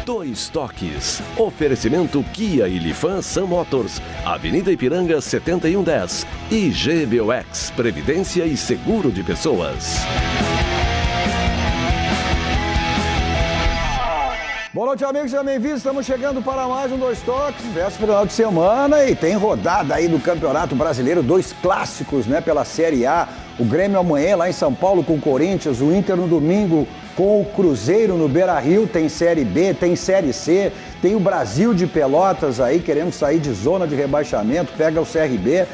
Dois Toques. Oferecimento Kia e Lifan Sun Motors, Avenida Ipiranga 7110 e GBOX, Previdência e Seguro de Pessoas. Boa noite, amigos e bem-vindos. Estamos chegando para mais um Dois Toques, véspera final de semana, e tem rodada aí do Campeonato Brasileiro, 2 clássicos, né, pela Série A. O Grêmio amanhã lá em São Paulo com o Corinthians, o Inter no domingo com o Cruzeiro no Beira-Rio. Tem Série B, tem Série C, tem o Brasil de Pelotas aí querendo sair de zona de rebaixamento, pega o CRB.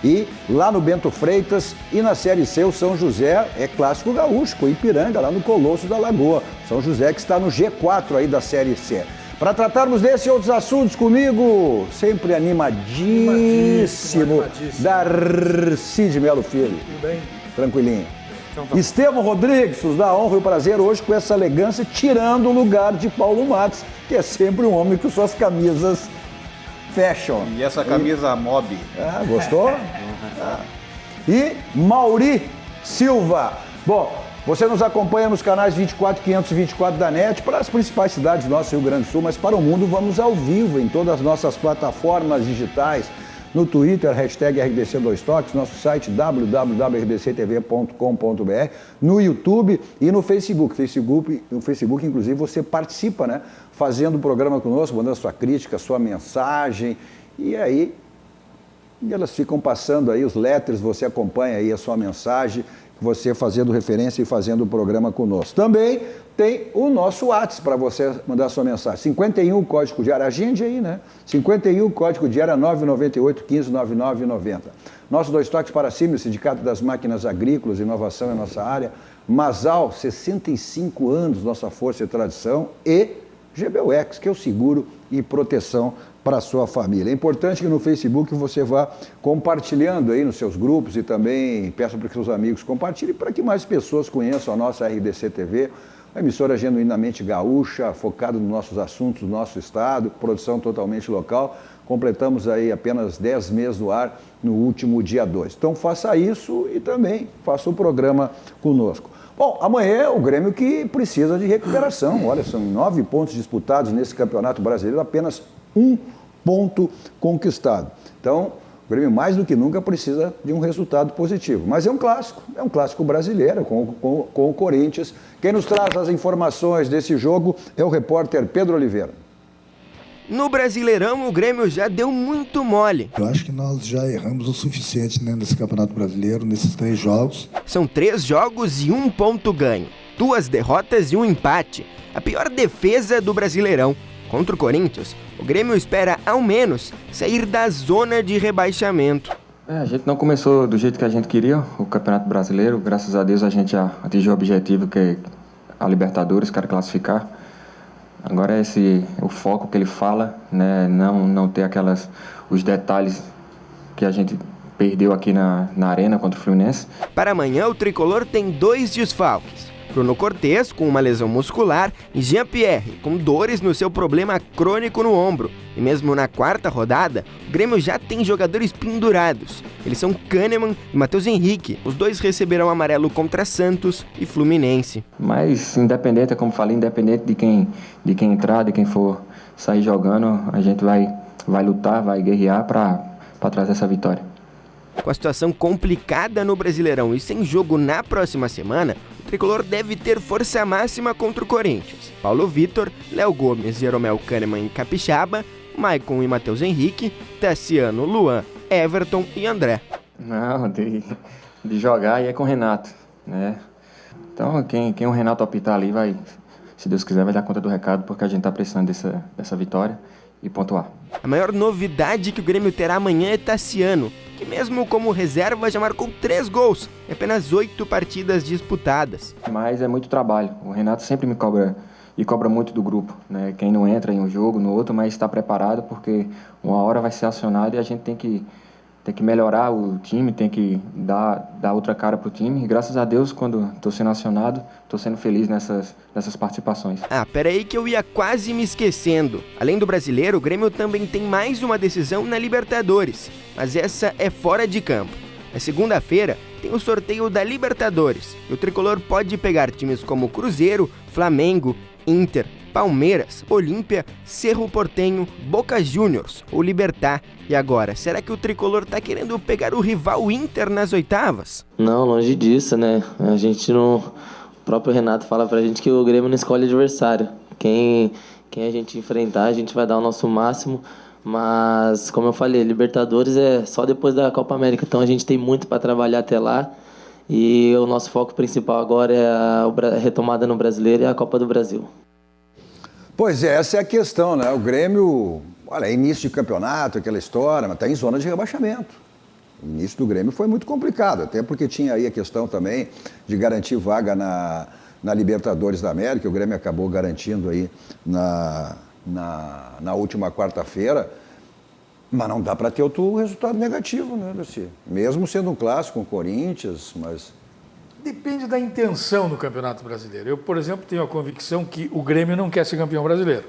E lá no Bento Freitas e na Série C o São José é clássico gaúcho, com Ipiranga, lá no Colosso da Lagoa. São José que está no G4 aí da Série C. Para tratarmos desse e outros assuntos comigo, sempre animadíssimo. Darcy de Melo Filho. Tudo bem? Tranquilinho. Então, tá. Estevão Rodrigues, nos dá a honra e o prazer hoje com essa elegância, tirando o lugar de Paulo Matos, que é sempre um homem com suas camisas fashion. E essa camisa mob. Ah, gostou? Ah. E Mauri Silva. Bom, você nos acompanha nos canais 24 e 524 da NET para as principais cidades do nosso Rio Grande do Sul, mas para o mundo vamos ao vivo em todas as nossas plataformas digitais, no Twitter, hashtag RDC2Toques, nosso site www.rdctv.com.br, no YouTube e no Facebook. No Facebook, inclusive, você participa, né? Fazendo o programa conosco, mandando sua crítica, sua mensagem, e aí elas ficam passando aí os letters, você acompanha aí a sua mensagem, você fazendo referência e fazendo o programa conosco. Também tem o nosso WhatsApp para você mandar sua mensagem. 51, código de área, agende aí, né? 51, código de área 998 15 99 90. Nossos Dois Toques para cima, o Sindicato das Máquinas Agrícolas, inovação é nossa área. Masal, 65 anos, nossa força e tradição. E GBOX, que é o seguro e proteção para a sua família. É importante que no Facebook você vá compartilhando aí nos seus grupos e também peça para que seus amigos compartilhem para que mais pessoas conheçam a nossa RDC TV, uma emissora genuinamente gaúcha, focada nos nossos assuntos do nosso estado, produção totalmente local. Completamos aí apenas 10 meses no ar no último dia 2. Então faça isso e também faça o programa conosco. Bom, amanhã é o Grêmio que precisa de recuperação. Olha, são 9 pontos disputados nesse Campeonato Brasileiro, apenas 1 ponto conquistado. Então, o Grêmio mais do que nunca precisa de um resultado positivo. Mas é um clássico brasileiro com o Corinthians. Quem nos traz as informações desse jogo é o repórter Pedro Oliveira. No Brasileirão, o Grêmio já deu muito mole. Eu acho que nós já erramos o suficiente, né, nesse Campeonato Brasileiro, nesses 3 jogos. São 3 jogos e 1 ponto ganho, 2 derrotas e 1 empate. A pior defesa do Brasileirão. Contra o Corinthians, o Grêmio espera, ao menos, sair da zona de rebaixamento. A gente não começou do jeito que a gente queria, o Campeonato Brasileiro. Graças a Deus a gente já atingiu o objetivo, que é a Libertadores, quer classificar. Agora é o foco que ele fala, né? Não ter os detalhes que a gente perdeu aqui na arena contra o Fluminense. Para amanhã, o tricolor tem 2 desfalques. Bruno Cortez, com uma lesão muscular, e Jean-Pierre, com dores no seu problema crônico no ombro. E mesmo na 4ª rodada, o Grêmio já tem jogadores pendurados. Eles são Kahneman e Matheus Henrique. Os 2 receberão amarelo contra Santos e Fluminense. Mas independente, como falei, independente de quem entrar, de quem for sair jogando, a gente vai lutar, vai guerrear para trazer essa vitória. Com a situação complicada no Brasileirão e sem jogo na próxima semana, o tricolor deve ter força máxima contra o Corinthians. Paulo Vitor, Léo Gomes, Jeromel Kahneman e Capixaba, Maicon e Matheus Henrique, Tassiano, Luan, Everton e André. Não, de jogar e é com o Renato, né? Então quem o Renato apitar ali vai, se Deus quiser, vai dar conta do recado, porque a gente está precisando dessa vitória e pontuar. A maior novidade que o Grêmio terá amanhã é Tassiano, que mesmo como reserva já marcou 3 gols em apenas 8 partidas disputadas. Mas é muito trabalho. O Renato sempre me cobra e cobra muito do grupo, né? Quem não entra em um jogo, no outro, mas está preparado, porque uma hora vai ser acionado e a gente tem que melhorar o time, tem que dar outra cara pro time. E graças a Deus, quando estou sendo acionado, estou sendo feliz nessas participações. Peraí que eu ia quase me esquecendo. Além do Brasileiro, o Grêmio também tem mais uma decisão na Libertadores, mas essa é fora de campo. Na segunda-feira, tem o sorteio da Libertadores, e o tricolor pode pegar times como Cruzeiro, Flamengo, Inter, Palmeiras, Olímpia, Cerro Porteño, Boca Juniors, o Libertad. E agora, será que o tricolor tá querendo pegar o rival Inter nas oitavas? Não, longe disso, né? A gente não... O próprio Renato fala pra gente que o Grêmio não escolhe adversário. Quem a gente enfrentar, a gente vai dar o nosso máximo. Mas, como eu falei, Libertadores é só depois da Copa América. Então a gente tem muito para trabalhar até lá. E o nosso foco principal agora é a retomada no Brasileiro e a Copa do Brasil. Pois é, essa é a questão, né? O Grêmio, olha, início de campeonato, aquela história, mas está em zona de rebaixamento. O início do Grêmio foi muito complicado, até porque tinha aí a questão também de garantir vaga na Libertadores da América. O Grêmio acabou garantindo aí na última quarta-feira. Mas não dá para ter outro resultado negativo, né, Darcy? Mesmo sendo um clássico com o Corinthians, mas... Depende da intenção no Campeonato Brasileiro. Eu, por exemplo, tenho a convicção que o Grêmio não quer ser campeão brasileiro.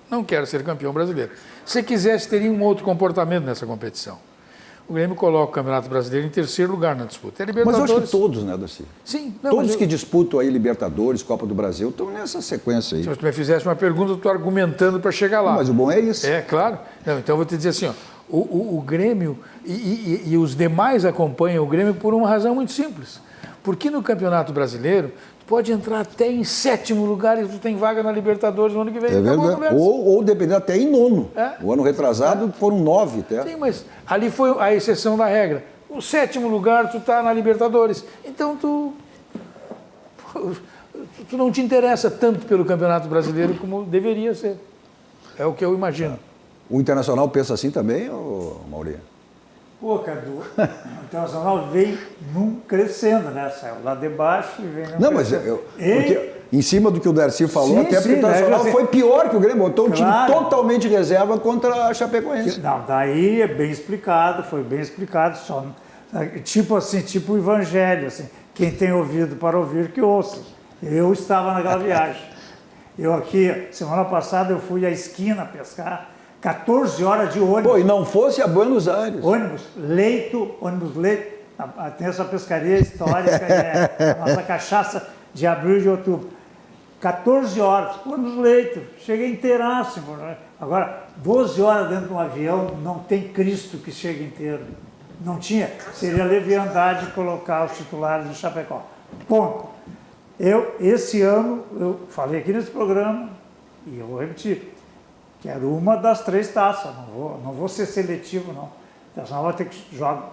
Não quer ser campeão brasileiro. Se quisesse, teria um outro comportamento nessa competição. O Grêmio coloca o Campeonato Brasileiro em terceiro lugar na disputa. É Libertadores. Mas eu acho que todos, né, Darcy? Sim. Não, todos que disputam aí Libertadores, Copa do Brasil, estão nessa sequência aí. Se você me fizesse uma pergunta, eu estou argumentando para chegar lá. Não, mas o bom é isso. É, claro. Não, então eu vou te dizer assim, ó, o Grêmio e os demais acompanham o Grêmio por uma razão muito simples. Porque no Campeonato Brasileiro, tu pode entrar até em 7º lugar e tu tem vaga na Libertadores no ano que vem. É verdade. Ou dependendo até em 9º. É. O ano retrasado foram 9 até. Sim, mas ali foi a exceção da regra. No 7º lugar tu está na Libertadores. Então tu não te interessa tanto pelo Campeonato Brasileiro como deveria ser. É o que eu imagino. O Internacional pensa assim também, Mauri? Pô, Cadu, o Internacional vem crescendo, né? Saiu lá de baixo e vem... Não, mas porque, em cima do que o Darcy falou, Sim, até porque o Internacional foi pior que o Grêmio, botou um time totalmente reserva contra a Chapecoense. Não, daí é bem explicado, foi bem explicado, só tipo assim, tipo o Evangelho, assim, quem tem ouvido para ouvir que ouça. Eu estava naquela viagem. Eu aqui, semana passada, eu fui à esquina pescar, 14 horas de ônibus. Pô, e não fosse a Buenos Aires. Ônibus leito. Tem essa pescaria histórica, a nossa cachaça de abril e de outubro. 14 horas, ônibus leito, cheguei inteiraço. Agora, 12 horas dentro de um avião, não tem Cristo que chegue inteiro. Não tinha, seria leviandade colocar os titulares do Chapecó. Ponto. Esse ano, eu falei aqui nesse programa, e eu vou repetir, quero uma das 3 taças, não vou ser seletivo, não. Então, senão vai ter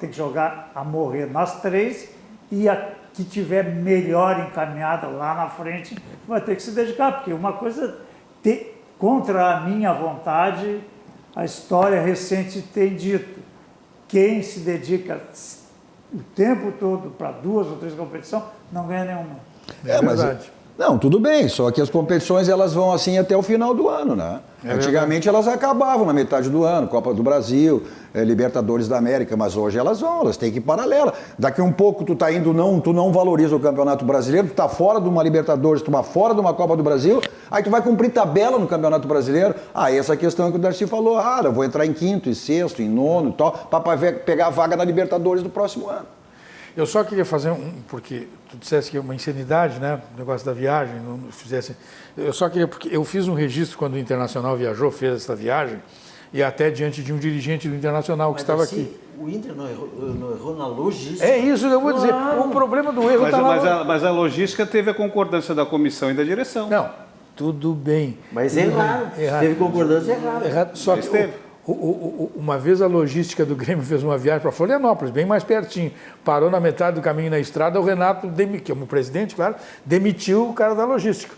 que jogar a morrer nas 3 e a que tiver melhor encaminhada lá na frente vai ter que se dedicar, porque uma coisa, contra a minha vontade, a história recente tem dito, quem se dedica o tempo todo para 2 ou 3 competições não ganha nenhuma. É verdade. Não, tudo bem, só que as competições elas vão assim até o final do ano, né? Antigamente elas acabavam na metade do ano, Copa do Brasil, Libertadores da América, mas hoje elas têm que ir paralela. Daqui um pouco tu tá indo, tu não valoriza o Campeonato Brasileiro, tu tá fora de uma Libertadores, tu tá fora de uma Copa do Brasil, aí tu vai cumprir tabela no Campeonato Brasileiro. Essa questão que o Darcy falou, eu vou entrar em 5º, em 6º, em 9º e tal, para pegar a vaga na Libertadores do próximo ano. Eu só queria fazer porque tu disseste que é uma insanidade, né? O negócio da viagem, não fizesse. Eu só queria, porque eu fiz um registro quando o Internacional viajou, fez essa viagem, e até diante de um dirigente do Internacional que estava aqui. O Inter não errou na logística. É isso que eu vou dizer. O problema do erro está lá. Mas a logística teve a concordância da comissão e da direção. Não, tudo bem. Mas errado. Teve concordância errada. Só que uma vez a logística do Grêmio fez uma viagem para Florianópolis, bem mais pertinho. Parou na metade do caminho na estrada, o Renato, que é o presidente, claro, demitiu o cara da logística.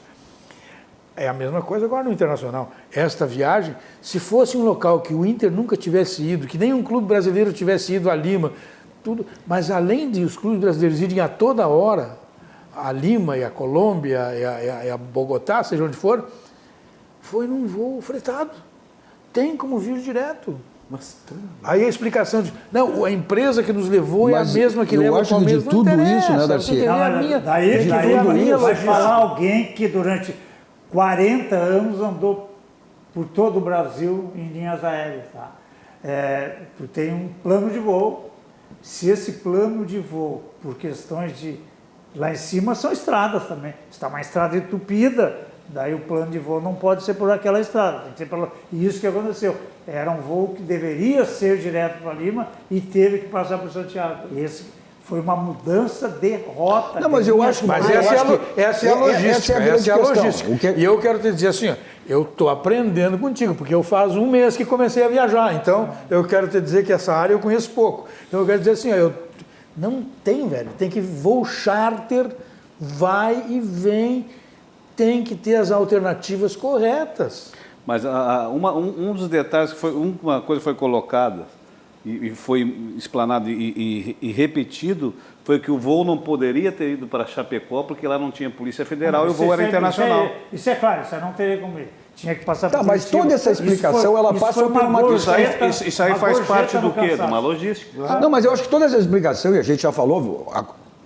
É a mesma coisa agora no Internacional. Esta viagem, se fosse um local que o Inter nunca tivesse ido, que nenhum clube brasileiro tivesse ido a Lima, tudo, mas além de os clubes brasileiros irem a toda hora, a Lima e a Colômbia e a Bogotá, seja onde for, foi num voo fretado. Tem como vir direto. Aí a explicação de... Não, a empresa que nos levou é a mesma que leva o Palmeiras. Eu acho que de tudo isso, né, Darcy? Daí vai falar alguém que durante 40 anos andou por todo o Brasil em linhas aéreas. Tá? Tu tem um plano de voo. Se esse plano de voo, por questões de... Lá em cima são estradas também. Está uma estrada entupida Daí o plano de voo não pode ser por aquela estrada, tem que ser pela... E isso que aconteceu. Era um voo que deveria ser direto para Lima e teve que passar por Santiago. Esse foi uma mudança de rota. Não, mas eu acho que... Mas essa é a logística. Essa é a logística. E eu quero te dizer assim, ó, eu estou aprendendo contigo, porque eu faz um mês que comecei a viajar, então eu quero te dizer que essa área eu conheço pouco. Então eu quero dizer assim, ó, não tem, velho, tem que voo charter, vai e vem, tem que ter as alternativas corretas. Mas um dos detalhes, uma coisa que foi colocada e foi explanado e repetido, foi que o voo não poderia ter ido para Chapecó porque lá não tinha Polícia Federal e o voo era internacional. Isso é claro, isso aí não teria como ir. Tinha que passar por mas toda essa explicação, ela passa por uma questão... Isso aí faz parte do quê? De uma logística. Não, mas eu acho que toda essa explicação, e a gente já falou,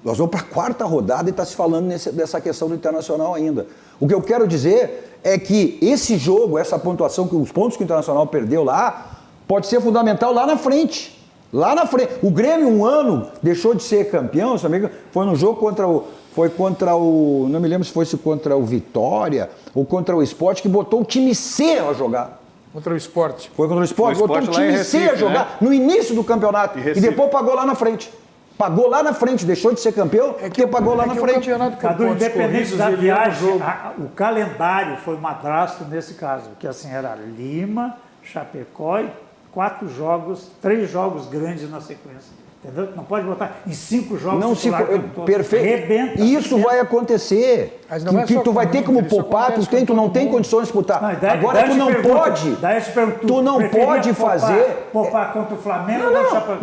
nós vamos para a 4ª rodada e está se falando dessa questão do internacional ainda. O que eu quero dizer é que esse jogo, essa pontuação, os pontos que o Internacional perdeu lá, pode ser fundamental lá na frente. Lá na frente. O Grêmio, um ano, deixou de ser campeão, foi no jogo contra o... Não me lembro se foi contra o Vitória ou contra o Sport, que botou o time C a jogar. Contra o Sport. Foi contra o Sport, botou o time Recife, C a jogar, né? No início do campeonato. E depois pagou lá na frente. Pagou lá na frente, deixou de ser campeão, porque pagou lá na frente. Cadu, independente da viagem, o calendário foi madrasto nesse caso, que assim era Lima, Chapecó e 3 jogos grandes na sequência. Entendeu? Não pode botar em 5 jogos. Não se perfeito. Isso vai acontecer. Mas não que tu vai ter como poupar, tu não tem condições de disputar. Não, agora tu não pode. Tu não pode fazer. Poupar contra o Flamengo.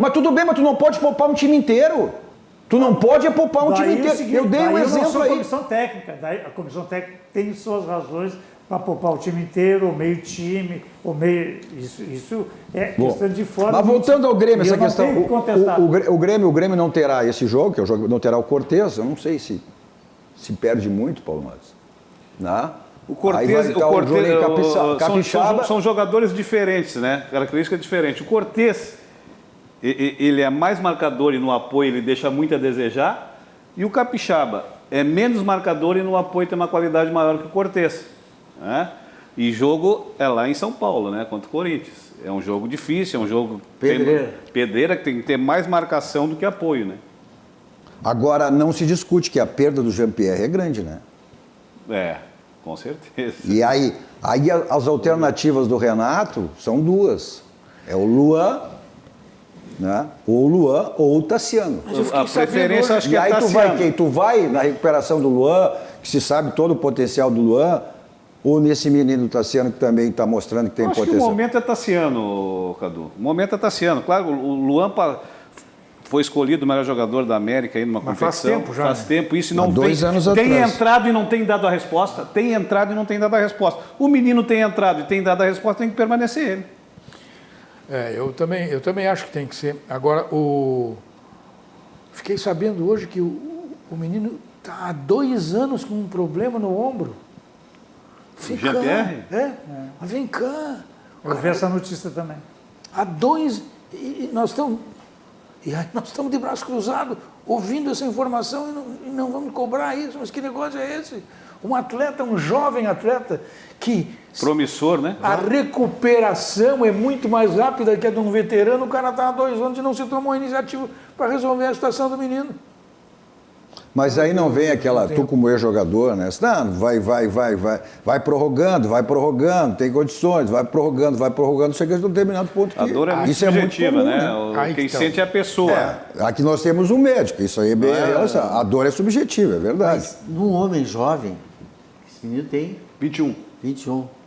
Mas tudo bem, mas tu não pode poupar um time inteiro. Tu não pode poupar um time inteiro. Eu dei um exemplo aí. Comissão técnica. Daí a comissão técnica tem suas razões para poupar o time inteiro, ou meio time, ou meio... Isso é questão de forma... Mas voltando ao Grêmio, essa questão... O Grêmio não terá esse jogo, que é o jogo, não terá o Cortez, eu não sei se perde muito, Paulo Matos. Né? O Cortez Capixaba... São jogadores diferentes, né? Característica diferente. O Cortez, ele é mais marcador e no apoio ele deixa muito a desejar, e o Capixaba é menos marcador e no apoio tem uma qualidade maior que o Cortez. Né? E jogo é lá em São Paulo, né? Contra o Corinthians. É um jogo difícil, é um jogo pedreira, que tem que ter mais marcação do que apoio, né? Agora, não se discute que a perda do Jean-Pierre é grande, né? É, com certeza. E aí as alternativas do Renato são 2. É o Luan, né? Ou o Luan ou o Tassiano. A preferência acho que é Tassiano. E aí tu vai na recuperação do Luan, que se sabe todo o potencial do Luan, ou nesse menino Tassiano que também está mostrando que tem potencial? Acho que o momento é Tassiano, Cadu. O momento é Tassiano. Claro, o Luan foi escolhido o melhor jogador da América aí numa competição. Faz tempo já. Faz tempo. Isso não 2 anos tem atrás. entrado e não tem dado a resposta. Tem entrado e não tem dado a resposta. O menino tem entrado e tem dado a resposta, tem que permanecer ele. Eu também acho que tem que ser. Agora, fiquei sabendo hoje que o menino está há 2 anos com um problema no ombro. Vem cá. Mas vem cá. Eu vi essa notícia também. Há 2... E nós estamos de braço cruzado, ouvindo essa informação e não vamos cobrar isso. Mas que negócio é esse? Um jovem atleta que... Promissor, né? A recuperação é muito mais rápida que a de um veterano. O cara está há 2 anos e não se tomou a iniciativa para resolver a situação do menino. Mas aí não vem aquela, tu como ex-jogador, né? Não, vai prorrogando, tem condições, vai prorrogando, chega a um determinado ponto. A dor é muito subjetiva, né? Quem sente é a pessoa. Aqui nós temos um médico, isso aí é bem relacionado. A dor é subjetiva, é verdade. Mas num homem jovem, esse menino tem 21.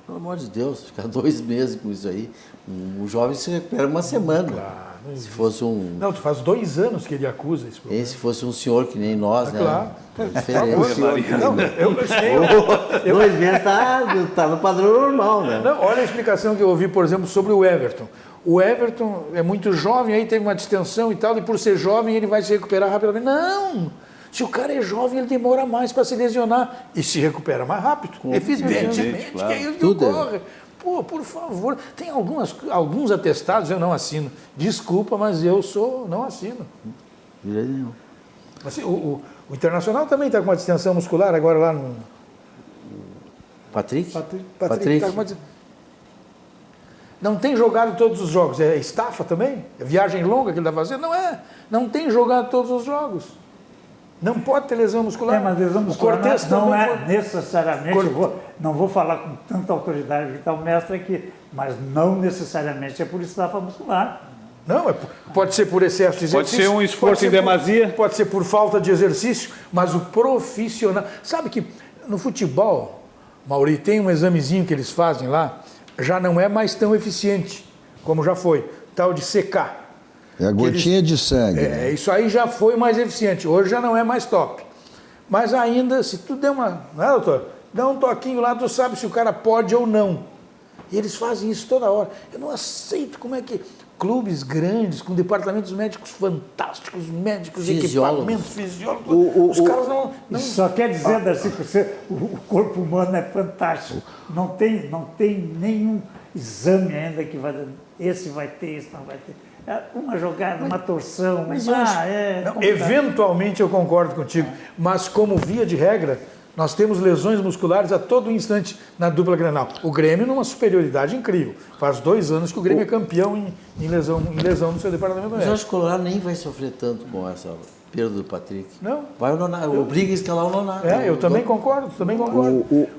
Pelo amor de Deus, ficar 2 meses com isso aí. Um jovem se recupera uma semana. Claro. Se fosse um... Não, faz 2 anos que ele acusa isso. Se fosse um senhor que nem nós, né? Claro. É diferente. Não, eu sei. 2 meses tá no padrão normal, né? Não, olha a explicação que eu ouvi, por exemplo, sobre o Everton. O Everton é muito jovem, aí teve uma distensão e tal, e por ser jovem ele vai se recuperar rapidamente. Não! Se o cara é jovem, ele demora mais para se lesionar e se recupera mais rápido. Evidentemente, claro. Que é isso que ocorre. Pô, por favor, tem alguns atestados, eu não assino. Desculpa, mas eu não assino. Assim, o Internacional também está com uma distensão muscular agora lá Patrick? Patrick. Não tem jogado todos os jogos. É estafa também? É viagem longa que ele está fazendo? Não é. Não tem jogado todos os jogos. Não pode ter lesão muscular. Mas lesão muscular não é necessariamente, não vou falar com tanta autoridade que está o mestre aqui, mas não necessariamente é por estafa muscular. Não, pode ser por excesso de exercício. Pode ser um esforço em demasia. Pode ser por falta de exercício, mas o profissional... Sabe que no futebol, Mauri, tem um examezinho que eles fazem lá, já não é mais tão eficiente como já foi, tal de secar. É a gotinha de sangue. Isso aí já foi mais eficiente, hoje já não é mais top. Mas ainda, se tu der uma... Não é, doutor? Dá um toquinho lá, tu sabe se o cara pode ou não. E eles fazem isso toda hora. Eu não aceito como é que... Clubes grandes, com departamentos médicos fantásticos, médicos, equipamentos, fisiólogos, os caras não... Só quer dizer, Darcy, que o corpo humano é fantástico. Não tem nenhum exame ainda que vai... Esse vai ter, esse não vai ter. Uma jogada, uma torção. Mas eventualmente eu concordo contigo, mas como via de regra, nós temos lesões musculares a todo instante na dupla Grenal. O Grêmio numa superioridade incrível. Faz 2 anos que o Grêmio é campeão em lesão no seu departamento médico. Mas eu acho que o Colorado nem vai sofrer tanto com essa perda do Patrick. Não. Vai o Nonato, obriga a escalar o Nonato. Eu também concordo.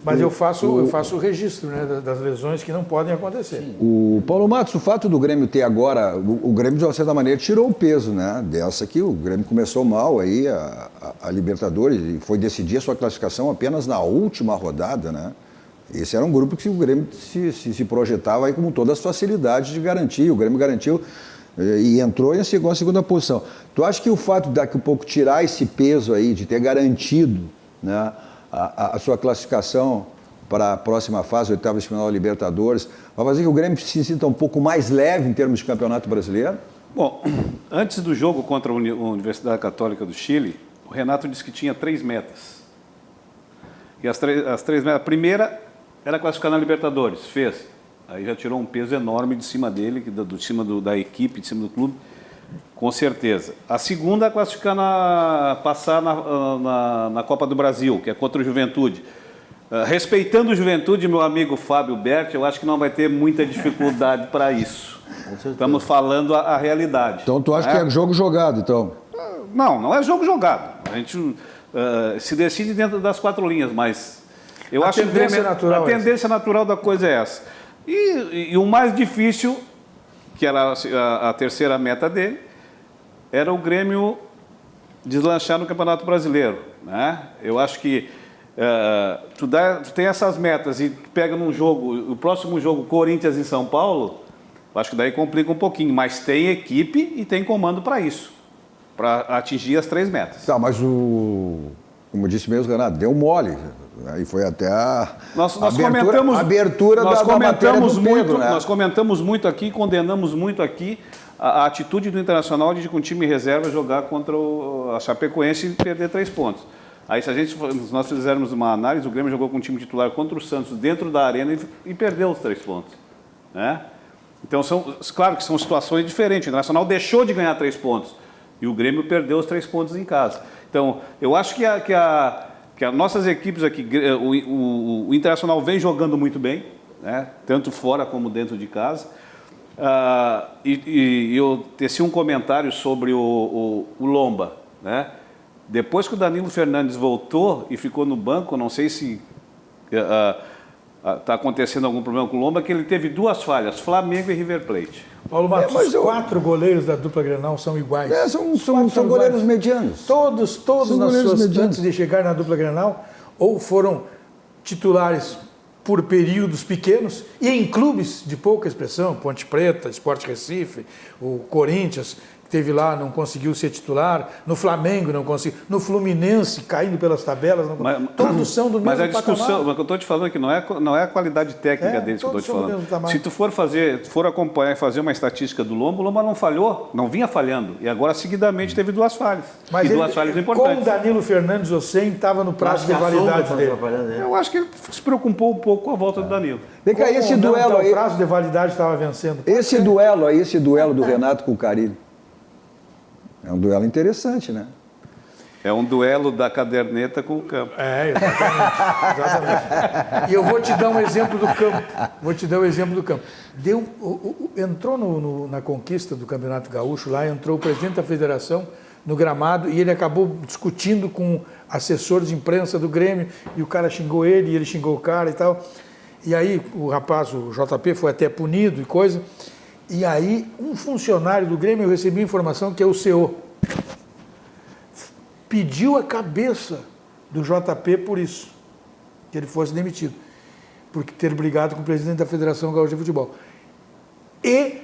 Mas eu faço o registro, né, das lesões que não podem acontecer. Sim. O Paulo Matos, o fato do Grêmio ter agora... O Grêmio, de uma certa maneira, tirou o peso, né? Dessa aqui, o Grêmio começou mal aí, a Libertadores, e foi decidir a sua classificação apenas na última rodada, né? Esse era um grupo que o Grêmio se projetava aí com todas as facilidades de garantir. O Grêmio garantiu e entrou em segunda posição. Tu acha que o fato de daqui a pouco tirar esse peso aí, de ter garantido, né, a sua classificação para a próxima fase, oitavas de final da Libertadores, vai fazer que o Grêmio se sinta um pouco mais leve em termos de Campeonato Brasileiro? Bom, antes do jogo contra a Universidade Católica do Chile, o Renato disse que tinha 3 metas. E as três metas, a primeira era classificar na Libertadores, fez. Aí já tirou um peso enorme de cima dele, de cima da equipe, de cima do clube, com certeza. A segunda é classificar passar na Copa do Brasil, que é contra o Juventude. Respeitando o Juventude, meu amigo Fábio Berti, eu acho que não vai ter muita dificuldade para isso. Estamos falando a realidade. Então tu acha que é jogo jogado, então? Não é jogo jogado. A gente se decide dentro das 4 linhas, mas eu acho que a tendência natural da coisa é essa. E o mais difícil, que era a terceira meta dele, era o Grêmio deslanchar no Campeonato Brasileiro, né? Eu acho que tu tem essas metas e pega num jogo, o próximo jogo, Corinthians em São Paulo, acho que daí complica um pouquinho, mas tem equipe e tem comando para isso, para atingir as 3 metas. Tá, mas como disse mesmo, Renato, deu mole. Aí foi até a abertura da matéria do Pedro, né? Nós comentamos muito aqui, condenamos muito aqui a atitude do Internacional de com o time reserva jogar contra a Chapecoense e perder 3 pontos. Aí se nós fizermos uma análise, o Grêmio jogou com o time titular contra o Santos dentro da arena e perdeu os 3 pontos, né? Então, claro que são situações diferentes. O Internacional deixou de ganhar 3 pontos e o Grêmio perdeu os 3 pontos em casa. Então, eu acho que as nossas equipes aqui, o Internacional vem jogando muito bem, né? Tanto fora como dentro de casa. Eu teci um comentário sobre o Lomba, né? Depois que o Danilo Fernandes voltou e ficou no banco, não sei se está acontecendo algum problema com o Lomba, que ele teve 2 falhas, Flamengo e River Plate. Paulo Matos, os 4 goleiros da dupla Grenal são iguais. São goleiros medianos. Todos antes de chegar na dupla Grenal, ou foram titulares por períodos pequenos e em clubes de pouca expressão, Ponte Preta, Sport Recife, o Corinthians, que teve lá, não conseguiu ser titular, no Flamengo não conseguiu, no Fluminense, caindo pelas tabelas, todos são do mesmo patamar. Mas a discussão, o que eu estou te falando é que não é a qualidade técnica deles que eu estou te falando. Se tu for acompanhar e fazer uma estatística do Lomba, o Lomba não falhou, não vinha falhando, e agora seguidamente teve 2 falhas. Mas 2 falhas importantes. Com o Danilo Fernandes ou sem, estava no prazo de validade dele. Eu acho que ele se preocupou um pouco com a volta do Danilo. Vem cá, esse duelo aí... O prazo de validade estava vencendo. Esse duelo do Renato com o Carille. É um duelo interessante, né? É um duelo da caderneta com o campo. Exatamente. E eu vou te dar um exemplo do campo. Entrou na conquista do Campeonato Gaúcho, lá entrou o presidente da federação no gramado e ele acabou discutindo com o assessor de imprensa do Grêmio e o cara xingou ele e ele xingou o cara e tal. E aí o rapaz, o JP, foi até punido e coisa. E aí um funcionário do Grêmio, eu recebi informação que é o CEO, pediu a cabeça do JP por isso, que ele fosse demitido, por ter brigado com o presidente da Federação Gaúcha de Futebol. E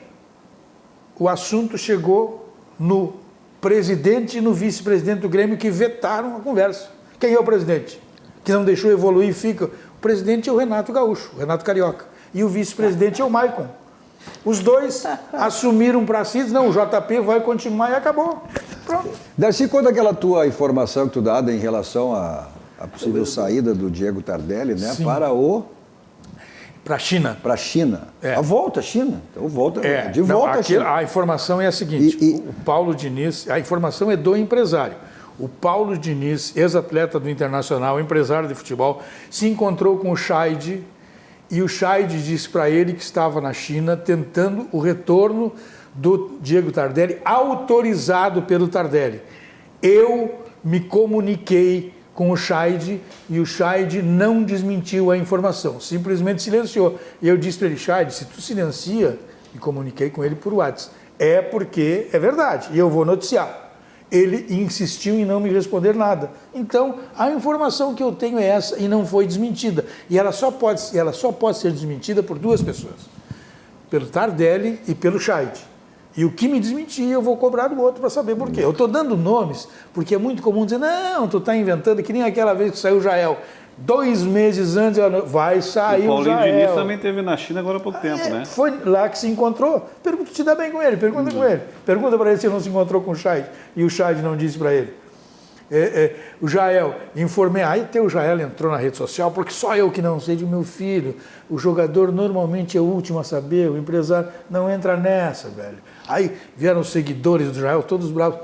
o assunto chegou no presidente e no vice-presidente do Grêmio, que vetaram a conversa. Quem é o presidente? Que não deixou evoluir e fica. O presidente é o Renato Gaúcho, o Renato Carioca. E o vice-presidente é o Maicon. Os dois assumiram para si, não, o JP vai continuar e acabou. Pronto. Darcy, quando aquela tua informação que tu dada em relação à possível saída do Diego Tardelli, né, para a China. Para a China. A volta à China. Então volta à China. A informação é a seguinte, o Paulo Diniz, a informação é do empresário. O Paulo Diniz, ex-atleta do Internacional, empresário de futebol, se encontrou com o Scheide e o Scheide disse para ele que estava na China tentando o retorno do Diego Tardelli, autorizado pelo Tardelli. Eu me comuniquei com o Scheide e o Scheide não desmentiu a informação, simplesmente silenciou. E eu disse para ele, Scheide, se tu silencia, me comuniquei com ele por WhatsApp, é porque é verdade e eu vou noticiar. Ele insistiu em não me responder nada. Então, a informação que eu tenho é essa e não foi desmentida. E ela só pode ser desmentida por duas pessoas, pelo Tardelli e pelo Scheide. E o que me desmentir, eu vou cobrar do outro para saber por quê. Eu estou dando nomes, porque é muito comum dizer, não, tu está inventando, que nem aquela vez que saiu o Jael. 2 meses antes, vai sair o Jael. O Paulinho Diniz também esteve na China agora há pouco tempo, né? Foi lá que se encontrou. Pergunta, te dá bem com ele, pergunta com ele. Pergunta para ele se ele não se encontrou com o Scheide. E o Scheide não disse para ele. O Jael, informei, aí até o Jael entrou na rede social, porque só eu que não sei de meu filho. O jogador normalmente é o último a saber, o empresário não entra nessa, velho. Aí vieram os seguidores do Jael, todos bravos. O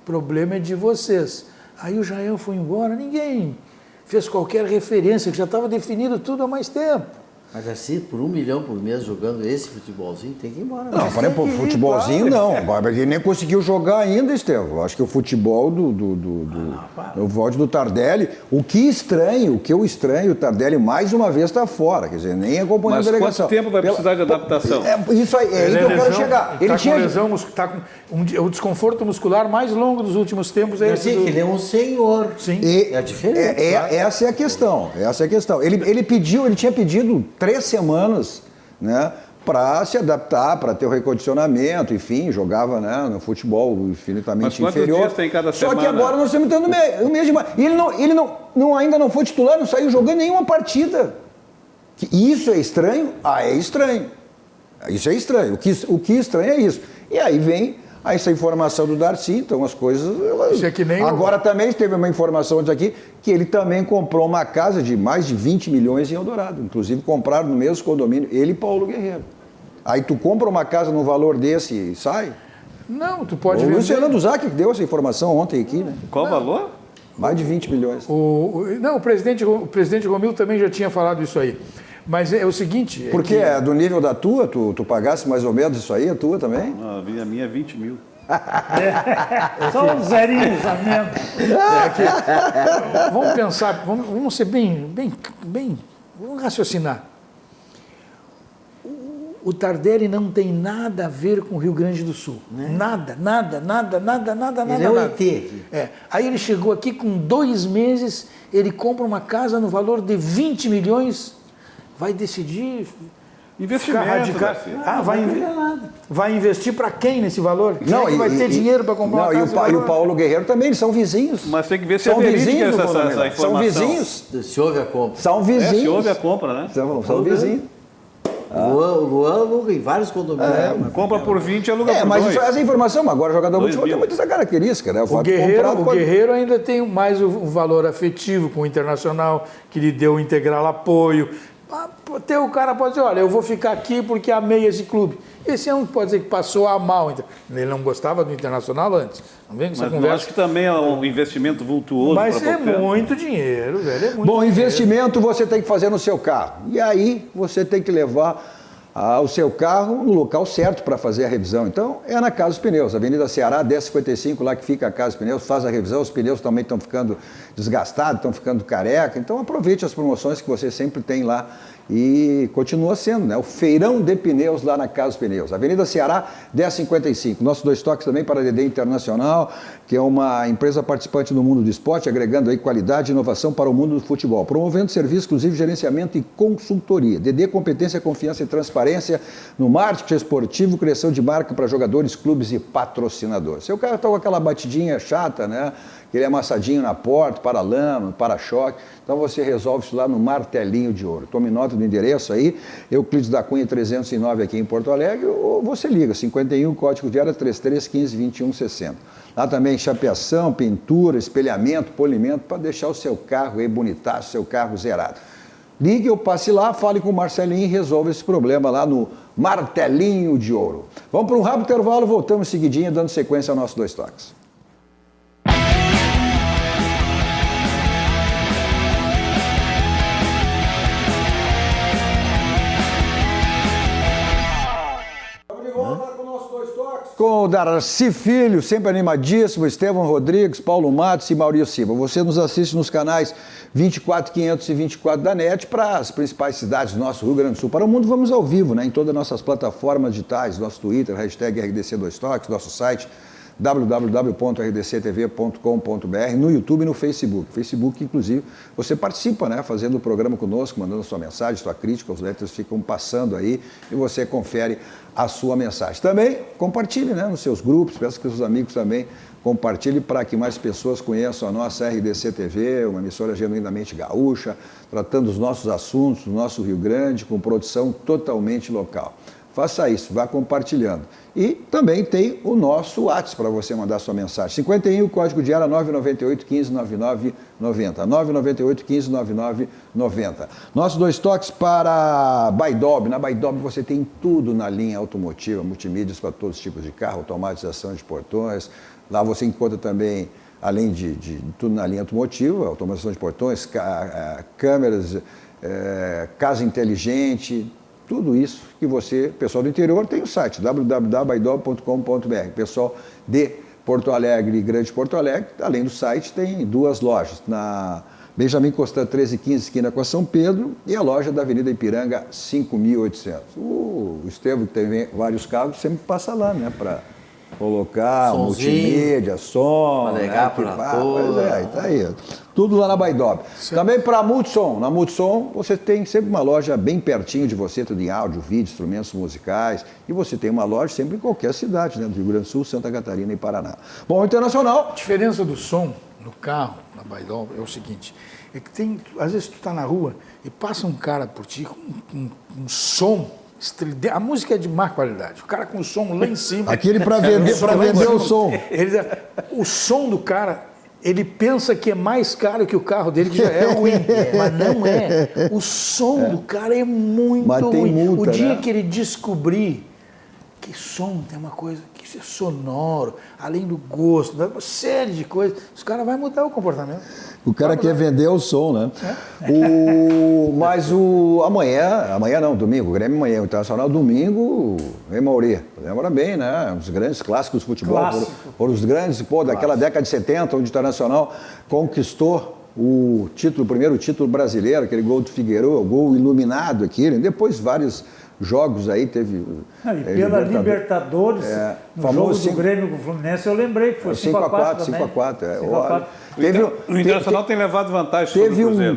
problema é de vocês. Aí o Jael foi embora, ninguém fez qualquer referência, que já estava definido tudo há mais tempo. Mas assim, por 1 milhão por mês jogando esse futebolzinho, tem que ir embora. Não, falei, pô, futebolzinho não. Ele nem conseguiu jogar ainda, Estevão. Acho que o futebol o voto do Tardelli, o que eu estranho, o Tardelli mais uma vez está fora, quer dizer, nem acompanhando a delegação. Quanto tempo vai precisar de adaptação? Isso aí, é aí que eu quero chegar. Ele tinha lesão, está com o desconforto muscular mais longo dos últimos tempos. Ele é um senhor. Sim. É diferente. Essa é a questão. Ele tinha pedido 3 semanas, né, para se adaptar, para ter o recondicionamento, enfim, jogava, né, no futebol infinitamente inferior. Dias tem cada Só semana? que agora nós estamos entrando no mês de maio. E ele ainda não foi titular, não saiu jogando nenhuma partida. Isso é estranho? É estranho. Isso é estranho. O que estranho é isso. E aí vem essa informação do Darcy, então as coisas... Isso é que nem agora também teve uma informação aqui que ele também comprou uma casa de mais de 20 milhões em Eldorado. Inclusive compraram no mesmo condomínio, ele e Paulo Guerreiro. Aí tu compra uma casa num valor desse e sai? Não, tu pode vender. O Luciano Duzac que deu essa informação ontem aqui, né? Qual o valor? Mais de 20 milhões. O presidente Romildo também já tinha falado isso aí. Mas é o seguinte... Porque é do nível da tua, tu pagasse mais ou menos isso aí, a tua também? Não, a minha é 20 mil. Só uns zerinhos a menos. Vamos pensar, vamos ser bem, vamos raciocinar. O Tardelli não tem nada a ver com o Rio Grande do Sul. Né? Nada. Ele é um ET. Aí ele chegou aqui com 2 meses, ele compra uma casa no valor de 20 milhões, vai decidir... Investimento. Vai investir para quem nesse valor? Quem vai ter dinheiro para comprar uma casa? E o Paulo Guerreiro também, eles são vizinhos. Mas tem que ver se é verídica essa informação. São vizinhos. Se houve a compra. São vizinhos. Se houve a compra, né? São vizinhos. O Luan aluga em vários condomínios. Compra por 20 e aluga por 2. Mas essa informação, agora o jogador de futebol tem muita essa característica, né? O Guerreiro ainda tem mais o valor afetivo com o Internacional, que lhe deu integral apoio. o cara pode dizer, olha, eu vou ficar aqui porque amei esse clube. Esse é um que pode dizer que passou a mal. Ele não gostava do Internacional antes. Não vem com essa Mas conversa. eu acho que também é um investimento vultuoso. Mas é muito dinheiro, velho. É muito Bom, dinheiro. investimento você tem que fazer no seu carro. E aí você tem que levar o seu carro no local certo para fazer a revisão. Então, é na Casa dos Pneus, Avenida Ceará, 1055, lá que fica a Casa dos Pneus, faz a revisão, os pneus também estão ficando desgastados, estão ficando careca, então aproveite as promoções que você sempre tem lá e continua sendo, né? O feirão de pneus lá na Casa dos Pneus, Avenida Ceará, 1055. Nossos 2 toques também para a DD Internacional, que é uma empresa participante do mundo do esporte, agregando aí qualidade e inovação para o mundo do futebol, promovendo serviço, inclusive gerenciamento e consultoria. DD, competência, confiança e transparência no marketing esportivo, criação de marca para jogadores, clubes e patrocinadores. Seu carro está com aquela batidinha chata, né? Aquele amassadinho na porta, para-lama, para-choque. Então você resolve isso lá no Martelinho de Ouro. Tome nota do endereço aí, Euclides da Cunha 309 aqui em Porto Alegre, ou você liga, 51, código de área 3315-2160. Lá também chapeação, pintura, espelhamento, polimento, para deixar o seu carro aí bonitaço, seu carro zerado. Ligue ou passe lá, fale com o Marcelinho e resolva esse problema lá no Martelinho de Ouro. Vamos para um rápido intervalo, voltamos seguidinho, dando sequência ao nosso 2 toques. Com o Darcy Filho, sempre animadíssimo, Estevão Rodrigues, Paulo Matos e Maurício Silva. Você nos assiste nos canais 24500 e 24 da NET para as principais cidades do nosso Rio Grande do Sul. Para o mundo, vamos ao vivo, né? Em todas as nossas plataformas digitais, nosso Twitter, hashtag RDC2Toques, nosso site www.rdctv.com.br, no YouTube e no Facebook. Facebook, inclusive, você participa, né? Fazendo o programa conosco, mandando sua mensagem, sua crítica, os letras ficam passando aí e você confere a sua mensagem. Também compartilhe, né, nos seus grupos, peço que os amigos também compartilhem para que mais pessoas conheçam a nossa RDC TV, uma emissora genuinamente gaúcha, tratando os nossos assuntos do nosso Rio Grande, com produção totalmente local. Faça isso, vá compartilhando. E também tem o nosso WhatsApp para você mandar sua mensagem. 51, código de área 998 15 99 90. 998 15 99 90. Nossos 2 toques para Baidob. Na Baidob você tem tudo na linha automotiva, multimídias para todos os tipos de carro, automatização de portões. Lá você encontra também, além de tudo na linha automotiva, automatização de portões, câmeras, casa inteligente. Tudo isso que você, pessoal do interior, tem o site www.baidob.com.br. Pessoal de Porto Alegre e Grande Porto Alegre, além do site, tem 2 lojas. Na Benjamin Constant 1315, esquina com a São Pedro, e a loja da Avenida Ipiranga 5800. O Estevão, que tem vários carros, sempre passa lá, né? Para colocar multimídia, som, legal, tá aí. Tudo lá na Baidob. Também para a Multissom. Na Multissom você tem sempre uma loja bem pertinho de você, tudo em áudio, vídeo, instrumentos musicais. E você tem uma loja sempre em qualquer cidade, né? Do Rio Grande do Sul, Santa Catarina e Paraná. Bom, internacional. A diferença do som no carro, na Baidob, é o seguinte. É que tem, às vezes tu tá na rua e passa um cara por ti com um som estridente. A música é de má qualidade. O cara com o som lá em cima. Aquele para vender, o som. O som do cara, ele pensa que é mais caro que o carro dele, que já é ruim. Mas não é. O som do cara é muito ruim. Multa, o dia, né? que ele descobrir que som tem uma coisa que isso é sonoro, além do gosto, uma série de coisas, os caras vão mudar o comportamento. O cara quer vender o som, né? Mas amanhã não, domingo, o Grêmio amanhã, o Internacional domingo, hein, Mauri? Lembra bem, né? Os grandes clássicos do futebol, foram os grandes, daquela década de 70, onde o Internacional conquistou o primeiro título brasileiro, aquele gol do Figueiredo, o gol iluminado aquele, depois vários jogos aí, teve... pela Libertadores, no jogo do Grêmio com o Fluminense, eu lembrei que foi 5x4 também. 5x4. O Internacional tem levado vantagem sobre o Cruzeiro.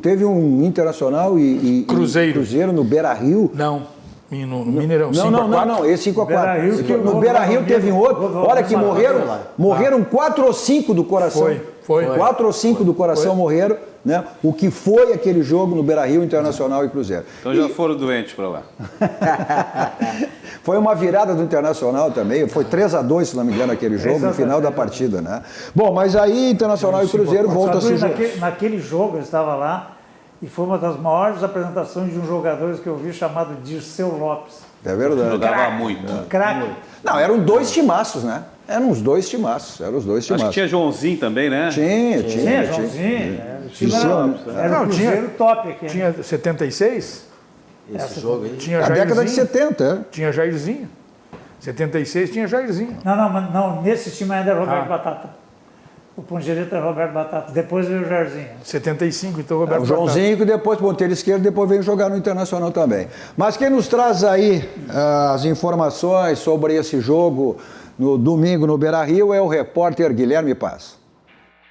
Teve um Internacional e Cruzeiro no Beira-Rio. Não, no Mineirão. Não, esse 5x4. No Beira-Rio teve um outro. Olha que morreram 4 ou 5 do coração. Foi. 4 ou 5 do coração morreram, né? O que foi aquele jogo no Beira-Rio, Internacional e Cruzeiro. Então já foram doentes para lá. Foi uma virada do Internacional também, foi 3-2, se não me engano, aquele jogo, no final da partida, né? Bom, mas aí Internacional e Cruzeiro voltam a se jogar. Naquele jogo, eu estava lá, E foi uma das maiores apresentações de um jogador que eu vi chamado Dirceu Lopes. É verdade. Jogava muito. Craque. Não, eram 2 timaços, né? Eram os 2 timaços. Acho que tinha Joãozinho também, né? Tinha. Joãozinho. Era um Cruzeiro top aqui. Tinha 76? Esse jogo aí. Tinha A década de 70, é. Tinha Jairzinho. 76 tinha Jairzinho. Não, nesse time ainda era Roberto Batata. O ponteiro era Roberto Batata. Depois veio o Jairzinho. 75, então Roberto O Joãozinho, que depois ponteiro esquerdo, depois veio jogar no Internacional também. Mas quem nos traz aí as informações sobre esse jogo no domingo no Beira-Rio é o repórter Guilherme Paz.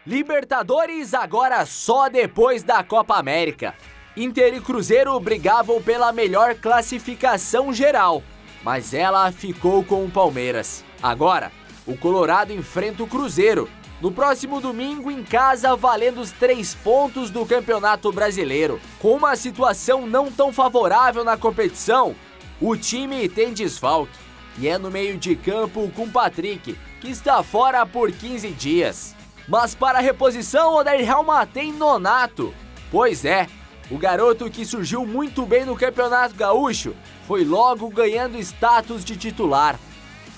Libertadores agora só depois da Copa América. Inter e Cruzeiro brigavam pela melhor classificação geral, mas ela ficou com o Palmeiras. Agora, o Colorado enfrenta o Cruzeiro no próximo domingo em casa, valendo os 3 pontos do Campeonato Brasileiro. Com uma situação não tão favorável na competição, o time tem desfalque e é no meio de campo com Patrick, que está fora por 15 dias. Mas para a reposição, o Odair Helma tem Nonato. Pois é, o garoto que surgiu muito bem no Campeonato Gaúcho foi logo ganhando status de titular.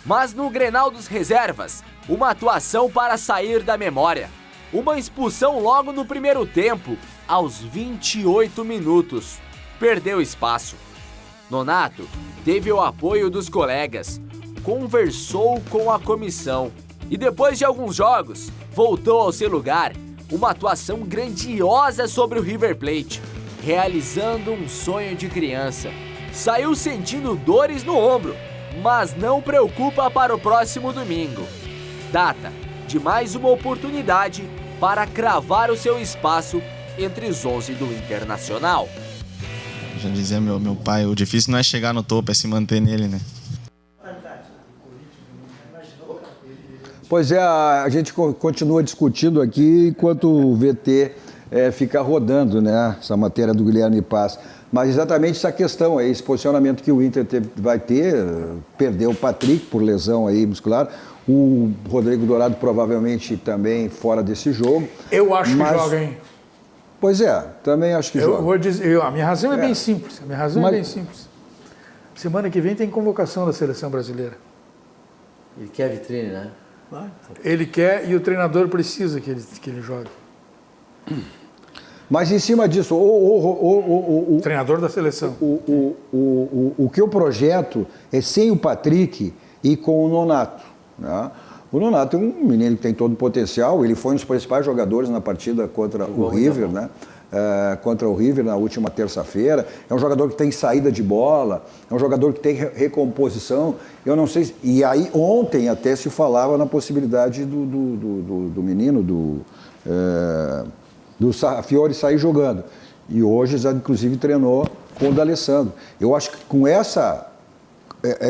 Mas no Grenal dos Reservas, uma atuação para sair da memória. Uma expulsão logo no primeiro tempo, aos 28 minutos. Perdeu espaço. Nonato teve o apoio dos colegas, conversou com a comissão e depois de alguns jogos, voltou ao seu lugar. Uma atuação grandiosa sobre o River Plate, realizando um sonho de criança. Saiu sentindo dores no ombro, mas não preocupa para o próximo domingo. Data de mais uma oportunidade para cravar o seu espaço entre os 11 do Internacional. Já dizia meu pai, o difícil não é chegar no topo, é se manter nele, né? Pois é, a gente continua discutindo aqui enquanto o VT fica rodando, né, essa matéria do Guilherme Paz. Mas exatamente essa questão aí, esse posicionamento que o Inter vai ter, perdeu o Patrick por lesão aí muscular, o Rodrigo Dourado provavelmente também fora desse jogo. Eu acho que joga, hein? Pois é, também acho que joga. Vou dizer, a minha razão é bem simples, é bem simples. Semana que vem tem convocação da Seleção Brasileira. Ele quer vitrine, né? Ele quer e o treinador precisa que ele jogue. Mas em cima disso, o treinador da seleção. O que eu projeto é sem o Patrick e com o Nonato. Né? O Nonato é um menino que tem todo o potencial, ele foi um dos principais jogadores na partida contra o River, né? Contra o River na última terça-feira. É um jogador que tem saída de bola, é um jogador que tem recomposição. Eu não sei. E aí ontem até se falava na possibilidade do menino, do Sarrafiore sair jogando. E hoje já inclusive treinou com o D'Alessandro. Eu acho que com essa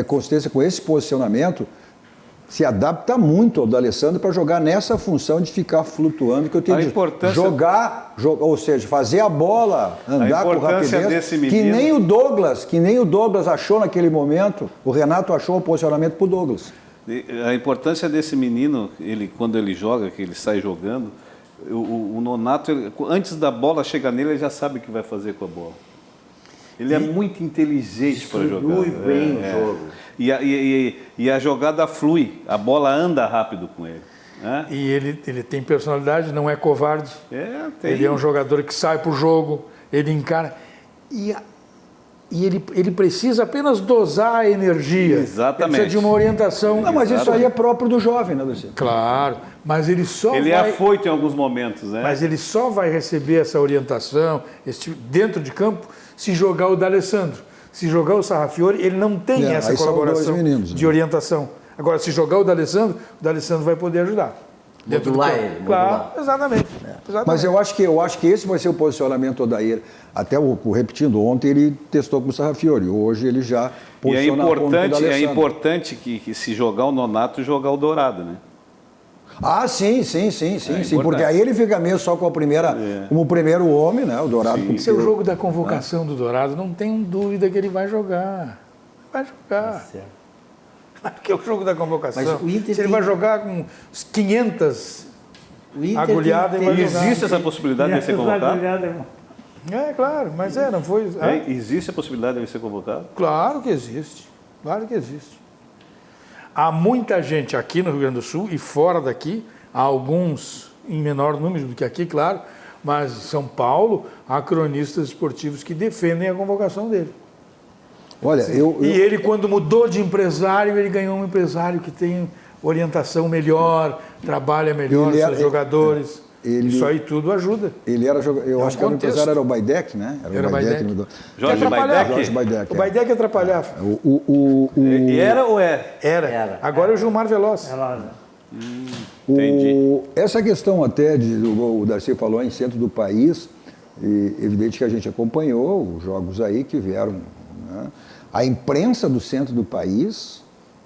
consistência, com esse posicionamento, se adapta muito ao D'Alessandro para jogar nessa função de ficar flutuando, que eu tenho de jogar, ou seja, fazer a bola andar com rapidez, que nem o Douglas achou naquele momento, o Renato achou o posicionamento para o Douglas. A importância desse menino, quando ele joga, que ele sai jogando, o Nonato, antes da bola chegar nele, ele já sabe o que vai fazer com a bola. Ele é muito inteligente para jogar. Flui bem o jogo. E a jogada flui, a bola anda rápido com ele. Né? E ele tem personalidade, não é covarde. Ele é um jogador que sai para o jogo, ele encara. E ele precisa apenas dosar a energia. Exatamente. Ele precisa de uma orientação. Não, mas isso aí é próprio do jovem, né, Luciano? Claro, mas ele só Ele é afoito em alguns momentos, né? Mas ele só vai receber essa orientação dentro de campo se jogar o D'Alessandro. Se jogar o Sarrafiore, ele não tem essa colaboração de orientação. Agora, se jogar o D'Alessandro vai poder ajudar. Modular ele. Claro, exatamente. Mas eu acho que esse vai ser o posicionamento do Odair. Até repetindo, ontem ele testou com o Sarrafiore, hoje ele já posiciona com o D'Alessandro. É importante que se jogar o Nonato, jogar o Dourado, né? Ah, sim, porque aí ele fica mesmo só com a primeira, como o primeiro homem, né, o Dourado. Esse é o jogo da convocação do Dourado, não tenho dúvida que ele vai jogar. Vai jogar. Porque é o jogo da convocação. Se ele vai jogar com 500 agulhadas, ele vai jogar. Existe essa possibilidade de ser convocado? Claro, mas não foi... Existe a possibilidade de ele ser convocado? Claro que existe, claro que existe. Há muita gente aqui no Rio Grande do Sul e fora daqui, há alguns em menor número do que aqui, claro, mas em São Paulo há cronistas esportivos que defendem a convocação dele. Olha, E ele, quando mudou de empresário, ele ganhou um empresário que tem orientação melhor, trabalha melhor com seus jogadores. Isso aí tudo ajuda. Ele era eu acho que o empresário era o Baidec, né? Era o Baidec. Jorge Baidec. O Baidec atrapalhava. Era ou é? Era. Agora é o Gilmar Veloz. Entendi. Essa questão até, o Darcy falou, em centro do país, e evidente que a gente acompanhou os jogos aí que vieram, né? A imprensa do centro do país,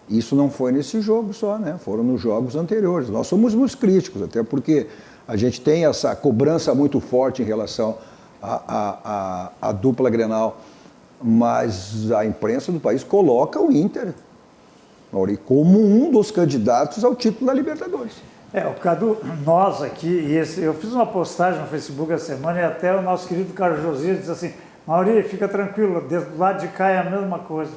isso não foi nesse jogo só, né? Foram nos jogos anteriores. Nós somos muito críticos, até porque a gente tem essa cobrança muito forte em relação à dupla Grenal, mas a imprensa do país coloca o Inter como um dos candidatos ao título da Libertadores. O Cadu, nós aqui, eu fiz uma postagem no Facebook essa semana e até o nosso querido Carlos Josias disse assim: Mauri, fica tranquilo, do lado de cá é a mesma coisa.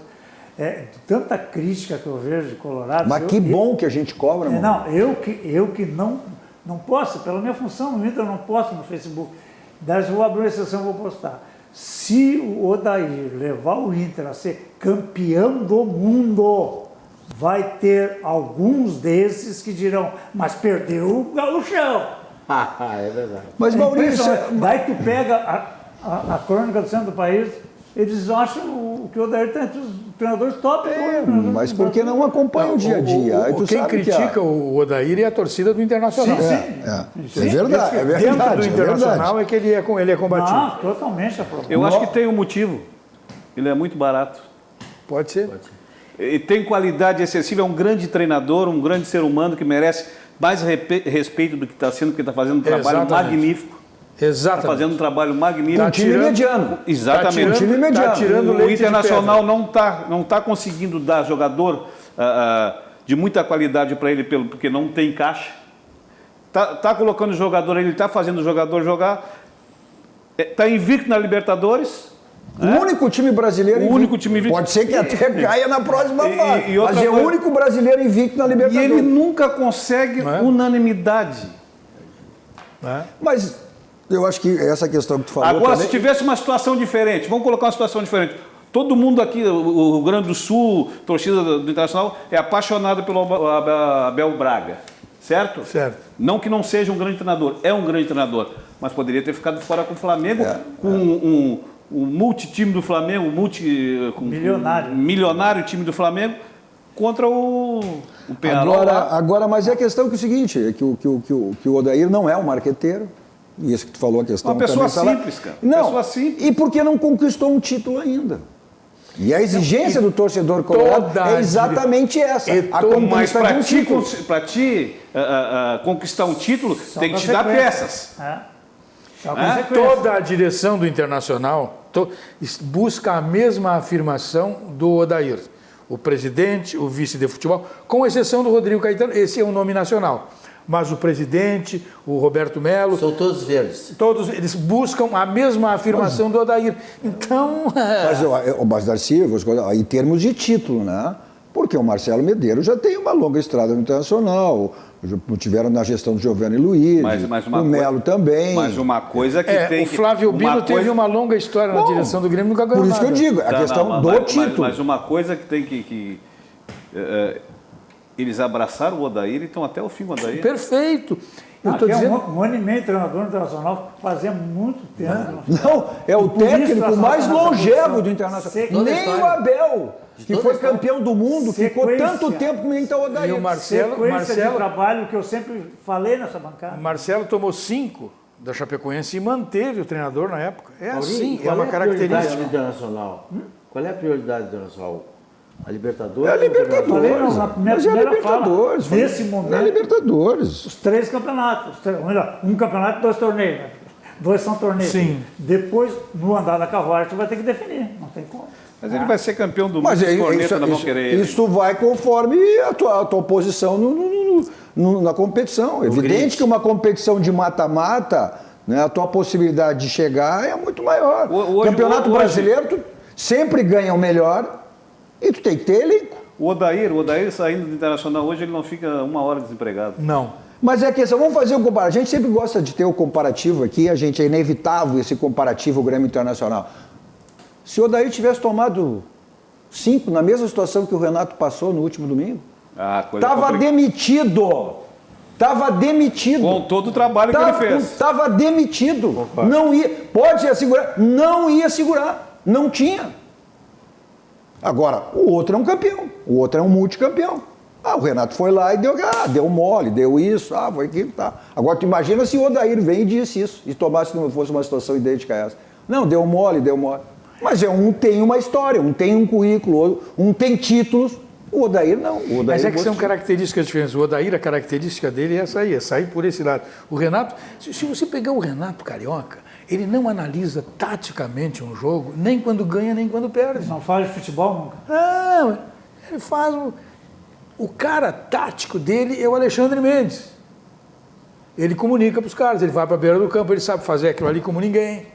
Tanta crítica que eu vejo de Colorado. Mas que bom que a gente cobra, mano. Não, eu que não posso, pela minha função no Inter, eu não posto no Facebook. Daí eu vou abrir uma exceção e vou postar. Se o Odair levar o Inter a ser campeão do mundo, vai ter alguns desses que dirão, mas perdeu o Gauchão. É verdade. Mas Maurício... Daí tu pega a crônica do centro do país, eles acham que o Odair tem os treinadores top. Mas por que não acompanha o dia a dia? Quem critica o Odair é a torcida do Internacional. Sim. É verdade. Dentro do Internacional é que ele é combatido. Totalmente aprovado. Eu acho que tem um motivo. Ele é muito barato. Pode ser. E tem qualidade excessiva, é um grande treinador, um grande ser humano que merece mais respeito do que está sendo, porque está fazendo um trabalho magnífico. Exatamente. Está fazendo um trabalho magnífico. Um time mediano. Exatamente. Um time mediano. O Internacional não tá conseguindo dar jogador de muita qualidade para ele, porque não tem caixa. Tá colocando o jogador, ele está fazendo o jogador jogar. Está invicto na Libertadores. O único time brasileiro invicto. Pode ser que até caia na próxima fase. Mas é o único brasileiro invicto na Libertadores. E ele nunca consegue unanimidade. Mas eu acho que essa questão que tu falou agora, também... se tivesse uma situação diferente, vamos colocar uma situação diferente. Todo mundo aqui, o Rio Grande do Sul, torcida do Internacional, é apaixonado pelo Abel Braga. Certo? Certo. Não que não seja um grande treinador, é um grande treinador. Mas poderia ter ficado fora com o Flamengo, com o multi-time do Flamengo, milionário time do Flamengo, contra o Penharol. Agora, mas é a questão que é o seguinte, é que o Odair não é um marqueteiro, e isso que tu falou, a questão... Uma pessoa simples, cara. Não, pessoa simples. E porque não conquistou um título ainda. E a exigência do torcedor colorado é exatamente essa, a conquista de um título. Para ti conquistar um título, tem que te dar peças. Toda a direção do Internacional busca a mesma afirmação do Odair. O presidente, o vice de futebol, com exceção do Rodrigo Caetano, esse é um nome nacional. Mas o presidente, o Roberto Melo... São todos verdes. Todos eles buscam a mesma afirmação do Odair. Então... Mas Darcy, em termos de título, né? Porque o Marcelo Medeiros já tem uma longa estrada no Internacional, tiveram na gestão do Giovanni Luiz, o Melo também. Mas uma coisa que tem... O Flávio Bino teve uma longa história na direção do Grêmio, nunca ganhou nada. Por isso que eu digo, a questão do título. Mas uma coisa que tem que eles abraçaram o Odair e estão até o fim do Odair. Perfeito. Um ano e meio treinador internacional, fazia muito tempo. Não, é o técnico mais longevo do Internacional. Nem o Abel, que foi campeão do mundo, ficou tanto tempo que nem o Odair. E o Marcelo de trabalho que eu sempre falei nessa bancada. O Marcelo tomou 5 da Chapecoense e manteve o treinador na época. Assim, é uma característica. Qual é a prioridade internacional? Qual é a prioridade internacional? A Libertadores? É a Libertadores. Mas é a Libertadores. Nesse momento, é a Libertadores. Os 3 campeonatos. Melhor, um campeonato e 2 torneios. 2 são torneios. Sim. Depois, no andar da carruagem, tu vai ter que definir. Não tem como. Mas ele vai ser campeão do mundo. Mas isso vai conforme a tua posição na competição. Evidente que uma competição de mata-mata né? A tua possibilidade de chegar é muito maior. Campeonato Brasileiro, tu sempre ganha o melhor e tu tem que ter elenco. O Odair saindo do Internacional hoje, ele não fica uma hora desempregado. Não. Mas é questão, vamos fazer um comparativo. A gente sempre gosta de ter o comparativo aqui, é inevitável esse comparativo, o Grêmio Internacional. Se o Odair tivesse tomado 5 na mesma situação que o Renato passou no último domingo, estava demitido. Estava demitido. Com todo o trabalho que ele fez. Estava demitido. Não ia, pode segurar, não ia segurar. Não tinha. Agora, o outro é um campeão. O outro é um multicampeão. O Renato foi lá e deu mole, deu isso, foi aquilo, tá. Agora, tu imagina se o Odair vem e disse isso, e tomasse, se não fosse uma situação idêntica a essa. Não, deu mole. Mas um tem uma história, um tem um currículo, um tem títulos. O Odair não. O Odair mas é que são características diferentes. O Odair, a característica dele é essa aí, é sair por esse lado. O Renato, se você pegar o Renato Carioca, ele não analisa taticamente um jogo, nem quando ganha, nem quando perde. Não fala de futebol nunca? Não, ele faz... O cara tático dele é o Alexandre Mendes. Ele comunica para os caras, ele vai para a beira do campo, ele sabe fazer aquilo ali como ninguém.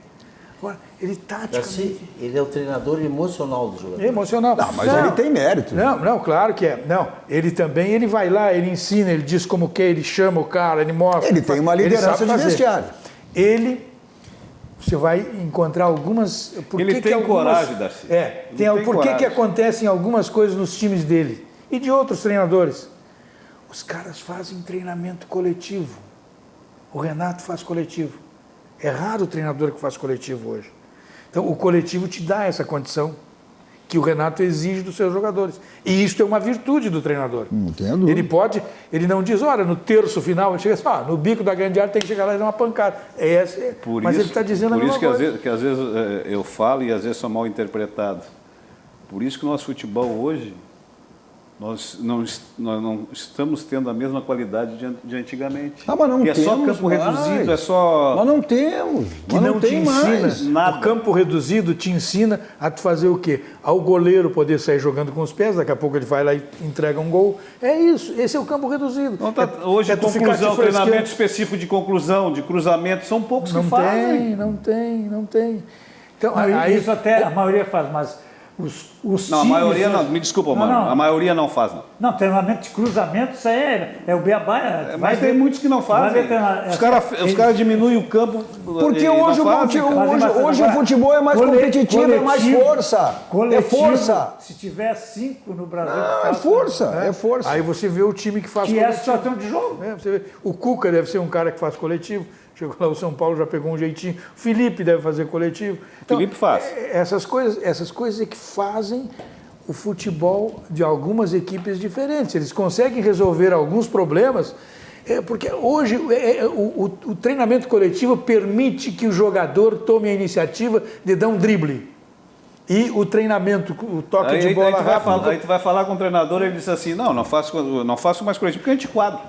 Agora, ele taticamente... Ele é o treinador emocional do jogador. Emocional. Não, mas ele tem mérito. Não, claro que é. Não, ele vai lá, ele ensina, ele diz como que, ele chama o cara, ele mostra. Ele tem uma liderança de vestiário. Você vai encontrar algumas... Ele tem coragem, Darcy. Por que acontecem algumas coisas nos times dele e de outros treinadores? Os caras fazem treinamento coletivo. O Renato faz coletivo. É raro o treinador que faz coletivo hoje. Então, o coletivo te dá essa condição que o Renato exige dos seus jogadores. E isso é uma virtude do treinador. Entendo. Ele não diz, olha, no terço final, ele chega assim, no bico da grande área tem que chegar lá e dar uma pancada. Mas ele está dizendo a mesma coisa. Por isso que às vezes eu falo e às vezes sou mal interpretado. Por isso que o nosso futebol hoje, nós não estamos tendo a mesma qualidade de antigamente. Mas não temos. É só campo reduzido, é só... Mas não temos. Que não te ensina. Nada. O campo reduzido te ensina a tu fazer o quê? Ao goleiro poder sair jogando com os pés, daqui a pouco ele vai lá e entrega um gol. É isso, esse é o campo reduzido. Hoje, conclusão, treinamento específico de conclusão, de cruzamento, são poucos que fazem. Não tem. Então, isso até a maioria faz, mas... a maioria não, me desculpa, mano, a maioria não faz, não. Não, treinamento de cruzamento, isso aí é o beabá. Mas tem muitos que não fazem. Os caras diminuem o campo. Porque hoje o futebol é mais competitivo, é mais força. É força. Se tiver 5 no Brasil... é força. Aí você vê o time que faz coletivo. Que é a situação de jogo. O Cuca deve ser um cara que faz coletivo. Chegou lá, o São Paulo já pegou um jeitinho. O Felipe deve fazer coletivo. Então, Felipe faz. Essas coisas é que fazem o futebol de algumas equipes diferentes. Eles conseguem resolver alguns problemas, porque hoje o treinamento coletivo permite que o jogador tome a iniciativa de dar um drible. E o treinamento, o toque de bola rápido... Aí tu vai falar com o treinador e ele diz assim, não faço mais coletivo, porque a gente quadra.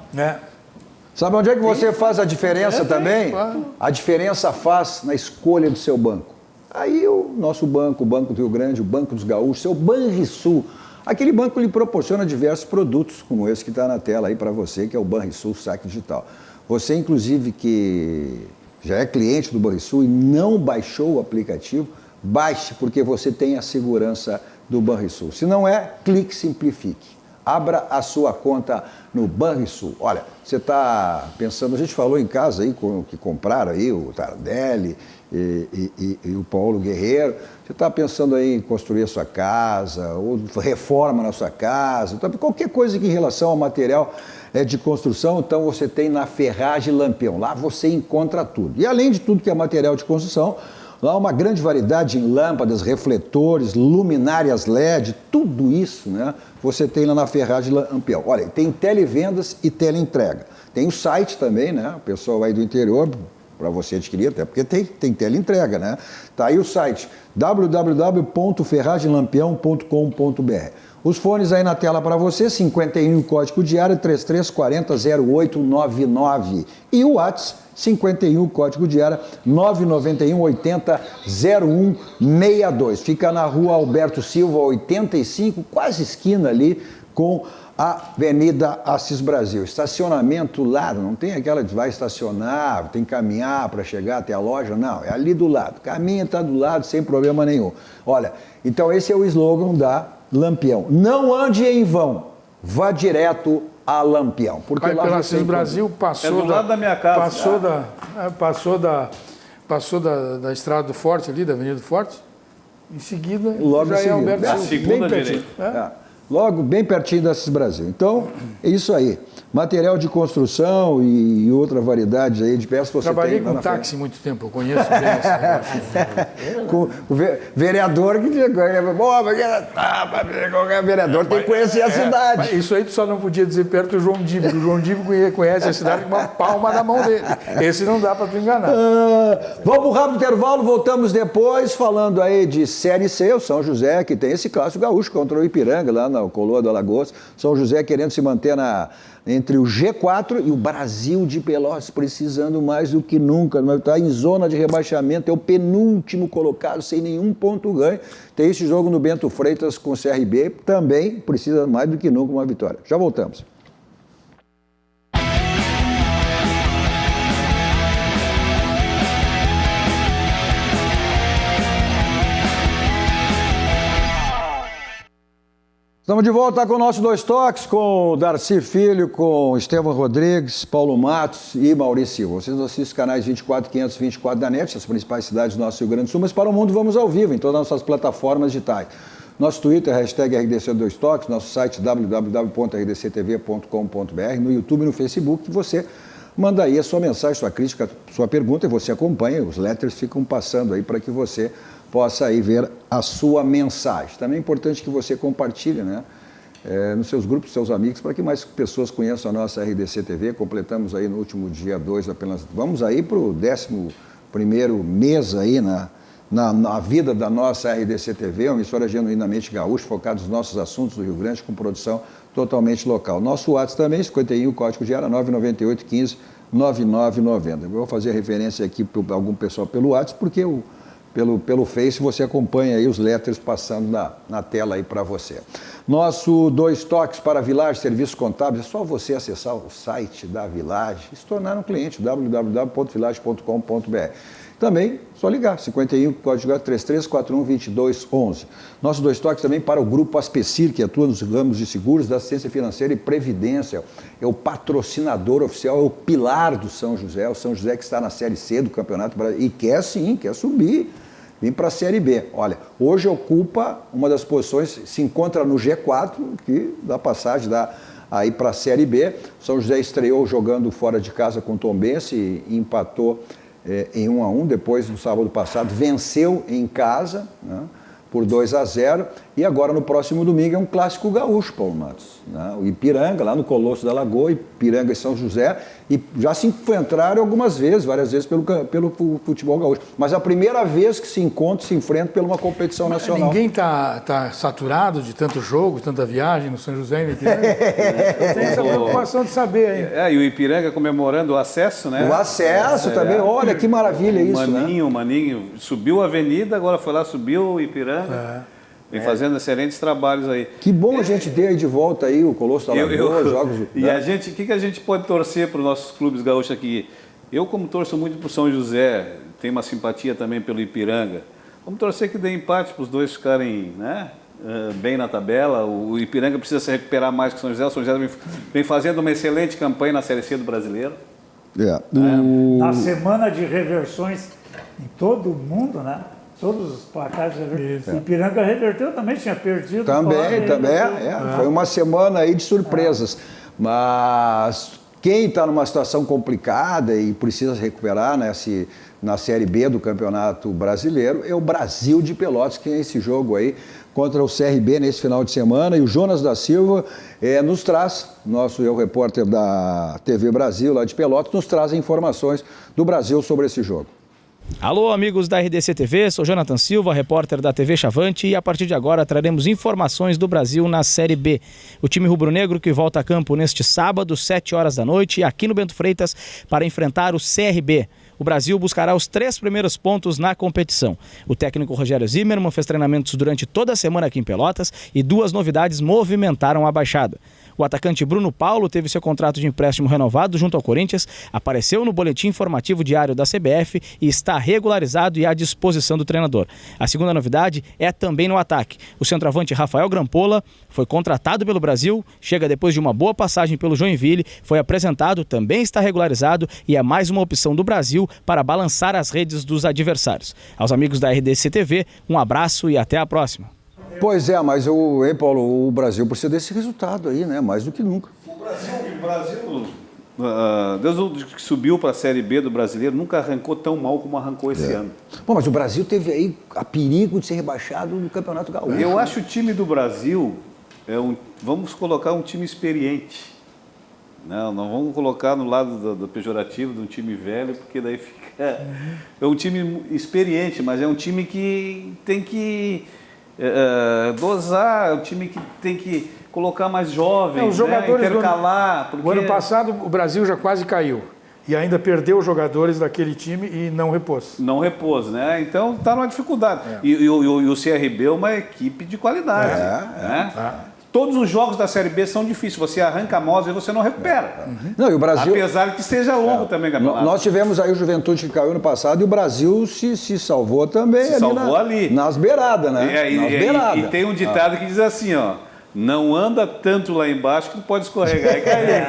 Sabe onde é que você faz a diferença também? Claro. A diferença faz na escolha do seu banco. Aí o nosso banco, o Banco do Rio Grande, o Banco dos Gaúchos, seu Banrisul, aquele banco lhe proporciona diversos produtos, como esse que está na tela aí para você, que é o Banrisul Saque Digital. Você, inclusive, que já é cliente do Banrisul e não baixou o aplicativo, baixe, porque você tem a segurança do Banrisul. Se não é, clique, simplifique. Abra a sua conta no Banrisul. Olha, você está pensando, a gente falou em casa aí, que compraram aí o Tardelli e o Paulo Guerreiro. Você está pensando aí em construir a sua casa, ou reforma na sua casa, qualquer coisa que em relação ao material de construção, então você tem na Ferragem Lampião. Lá você encontra tudo. E além de tudo que é material de construção, lá uma grande variedade em lâmpadas, refletores, luminárias LED, tudo isso, né? Você tem lá na Ferragem Lampião. Olha, tem televendas e teleentrega. Tem o site também, né? O pessoal aí do interior, para você adquirir, até porque tem teleentrega, né? Tá aí o site, www.ferragemlampião.com.br. Os fones aí na tela para você, 51 código de área 3340-0899. E o WhatsApp, 51 código de área 991-80-0162. Fica na rua Alberto Silva, 85, quase esquina ali com a Avenida Assis Brasil. Estacionamento lá, não tem aquela que vai estacionar, tem que caminhar para chegar até a loja, não, é ali do lado. Caminha, está do lado, sem problema nenhum. Olha, então esse é o slogan da Lampião. Não ande em vão, vá direto a Lampião. Porque vai lá pela Assis Brasil, passou do lado da minha casa. Passou da Estrada do Forte ali, da Avenida do Forte, em seguida logo já em seguida. é Alberto Silva. Segunda direita. Logo, bem pertinho da Assis Brasil. Então, é isso aí. Material de construção e outra variedade aí de peças que você Trabalhei tem. com táxi muito tempo, eu conheço bem esse negócio. Com o vereador que qualquer vereador tem que conhecer a cidade. Isso aí tu só não podia dizer perto do João Dibo. O João Dibo conhece a cidade com uma palma na mão dele. Esse não dá para tu enganar. Vamos para um rápido intervalo, voltamos depois falando aí de Série C, o São José, que tem esse clássico gaúcho contra o Ipiranga, lá na Coloa do Alagoas. São José querendo se manter entre o G4 e o Brasil de Pelotas, precisando mais do que nunca. Está em zona de rebaixamento, é o penúltimo colocado, sem nenhum ponto ganho. Tem esse jogo no Bento Freitas com o CRB, também precisa mais do que nunca uma vitória. Já voltamos. Estamos de volta com o nosso Dois Toques, com o Darcy Filho, com o Estevão Rodrigues, Paulo Matos e Maurício Silva. Vocês assistem os canais 24, 524 da NET, as principais cidades do nosso Rio Grande do Sul, mas para o mundo vamos ao vivo em todas as nossas plataformas digitais. Nosso Twitter, hashtag RDC Dois Toques, nosso site www.rdctv.com.br, no YouTube e no Facebook, que você manda aí a sua mensagem, sua crítica, sua pergunta e você acompanha, os letters ficam passando aí para que você possa aí ver a sua mensagem. Também é importante que você compartilhe, né, nos seus grupos, seus amigos, para que mais pessoas conheçam a nossa RDC TV. Completamos aí no último dia 2 apenas. Vamos aí para o 11º mês aí na vida da nossa RDC TV, uma emissora genuinamente gaúcha, focada nos nossos assuntos do Rio Grande, com produção totalmente local. Nosso WhatsApp também, 51, código de área 998 15 9990. Eu vou fazer referência aqui para algum pessoal pelo WhatsApp, porque pelo Face você acompanha aí os letters passando na tela aí para você. Nosso Dois Toques para a Village Serviços Contábeis, é só você acessar o site da Village e se tornar um cliente, www.village.com.br. Também, só ligar, 51, código 3341-2211. Nosso Dois Toques também para o Grupo Aspecir, que atua nos ramos de seguros, da assistência financeira e previdência. É o patrocinador oficial, é o pilar do São José. O São José que está na Série C do Campeonato Brasileiro e quer subir, vir para a Série B. Olha, hoje ocupa uma das posições, se encontra no G4, que dá passagem, dá aí para a Série B. São José estreou jogando fora de casa com o Tombense e empatou em 1-1, depois no sábado passado venceu em casa, né, por 2-0, e agora no próximo domingo é um clássico gaúcho, Paulo Matos, né, o Ipiranga, lá no Colosso da Lagoa, Ipiranga e São José, e já se enfrentaram várias vezes pelo futebol gaúcho, mas a primeira vez que se encontram, se enfrentam por uma competição nacional. Ninguém tá saturado de tanto jogo, tanta viagem no São José e no Ipiranga? Eu tenho essa preocupação de saber aí. E o Ipiranga comemorando o acesso, né? O acesso também, olha que maravilha isso, né? O Maninho subiu a avenida, agora foi lá, subiu o Ipiranga. Vem fazendo excelentes trabalhos aí. Que bom a gente ter aí de volta aí o Colosso da Lagoa, jogos... E a gente, o que a gente pode torcer para os nossos clubes gaúchos aqui? Eu, como torço muito para o São José, tenho uma simpatia também pelo Ipiranga, vamos torcer que dê empate para os dois ficarem, né, bem na tabela. O Ipiranga precisa se recuperar mais que o São José. O São José vem fazendo uma excelente campanha na Série C do Brasileiro. Na semana de reversões em todo o mundo, né? Todos os placares reverteram. Ipiranga reverteu, também tinha perdido. Também. Foi uma semana aí de surpresas. Mas quem está numa situação complicada e precisa se recuperar, né, na Série B do Campeonato Brasileiro é o Brasil de Pelotas, que é esse jogo aí contra o CRB nesse final de semana. E o Jonas da Silva nos traz, o repórter da TV Brasil, lá de Pelotas, nos traz informações do Brasil sobre esse jogo. Alô, amigos da RDC TV, sou Jonathan Silva, repórter da TV Chavante, e a partir de agora traremos informações do Brasil na Série B. O time rubro-negro que volta a campo neste sábado, 7 horas da noite, aqui no Bento Freitas, para enfrentar o CRB. o Brasil buscará os 3 primeiros pontos na competição. O técnico Rogério Zimmermann fez treinamentos durante toda a semana aqui em Pelotas e 2 novidades movimentaram a baixada. O atacante Bruno Paulo teve seu contrato de empréstimo renovado junto ao Corinthians, apareceu no boletim informativo diário da CBF e está regularizado e à disposição do treinador. A segunda novidade é também no ataque. O centroavante Rafael Grampola foi contratado pelo Brasil, chega depois de uma boa passagem pelo Joinville, foi apresentado, também está regularizado e é mais uma opção do Brasil para balançar as redes dos adversários. Aos amigos da RDC TV, um abraço e até a próxima. Pois é, mas Paulo, o Brasil precisa desse resultado aí, né? Mais do que nunca. O Brasil desde que subiu para a Série B do Brasileiro, nunca arrancou tão mal como arrancou esse ano. Bom, mas o Brasil teve aí a perigo de ser rebaixado no Campeonato Gaúcho. Eu acho o time do Brasil, vamos colocar um time experiente. Não vamos colocar no lado do pejorativo de um time velho, porque daí fica... É um time experiente, mas é um time que tem que... dosar, o time que tem que colocar mais jovens, os jogadores intercalar. O ano passado o Brasil já quase caiu e ainda perdeu os jogadores daquele time e não repôs. Não repôs, né? Então está numa dificuldade. E o CRB é uma equipe de qualidade. Todos os jogos da Série B são difíceis. Você arranca a mosa e você não recupera. Não, e o Brasil... Apesar de que seja longo também, campeonato. Nós tivemos aí o Juventude que caiu no passado e o Brasil se salvou também. Se salvou ali. Nas beiradas, né? E tem um ditado que diz assim, ó. Não anda tanto lá embaixo que tu pode escorregar e cair.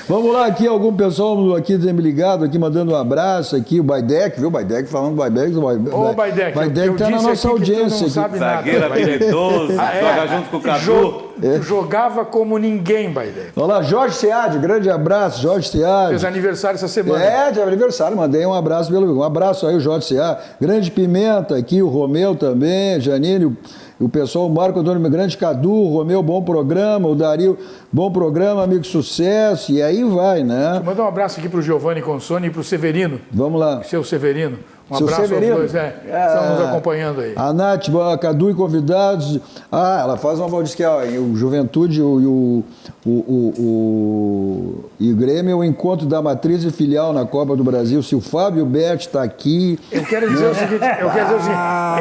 Vamos lá, aqui algum pessoal aqui me ligado, aqui mandando um abraço aqui, o Baidec, viu? Baidec falando do Baidec. Ô, Baidec, Baidec tá na nossa audiência. Zagueiro habilidoso, joga junto com o Cadu. Jogava como ninguém, Baidec. Olá, Jorge Seade, grande abraço, Jorge Seade. Fez aniversário essa semana. De aniversário, mandei um abraço um abraço aí, o Jorge Seade. Grande Pimenta aqui, o Romeu também, Janine, o pessoal, o Marco Antônio Grande Cadu, o Romeu, bom programa, o Dario, bom programa, amigo, sucesso, e aí vai, né? Vou mandar um abraço aqui pro Giovanni Consoni e pro Severino. Vamos lá. Seu Severino. Um Seu abraço Severino? aos dois, estão nos acompanhando aí. A Nath, Cadu e convidados. Ela faz uma diz que o Juventude e o Grêmio, o encontro da matriz e filial na Copa do Brasil. Se o Fábio Berti está aqui... Eu quero dizer o seguinte,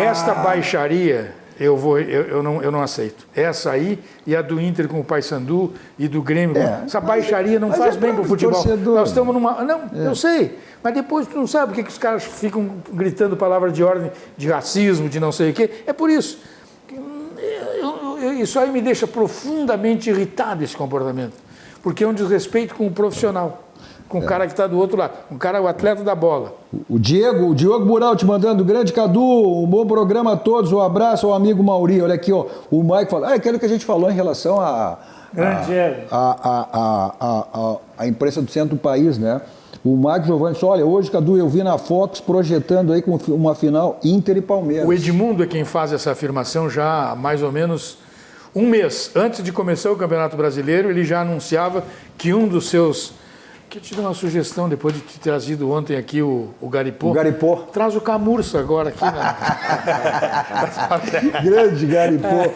esta baixaria... Eu não aceito. Essa aí e a do Inter com o Paysandu e do Grêmio. Essa baixaria não faz bem para o futebol. Nós estamos numa... eu sei. Mas depois tu não sabe por que os caras ficam gritando palavras de ordem, de racismo, de não sei o quê. É por isso. Isso aí me deixa profundamente irritado, esse comportamento. Porque é um desrespeito com o profissional. Com o cara que está do outro lado. O atleta da bola. O Diogo Bural te mandando, grande Cadu, um bom programa a todos, um abraço ao amigo Mauri. Olha aqui, ó, o Mike falou, aquilo que a gente falou em relação a imprensa do centro do país, né? O Mike Giovanni disse, olha, hoje, Cadu, eu vi na Fox projetando aí com uma final Inter e Palmeiras. O Edmundo é quem faz essa afirmação já há mais ou menos um mês. Antes de começar o Campeonato Brasileiro, ele já anunciava que um dos seus... Quero te dar uma sugestão, depois de ter trazido ontem aqui o Garipô. O Garipô. Traz o Camurça agora aqui. Grande Garipô.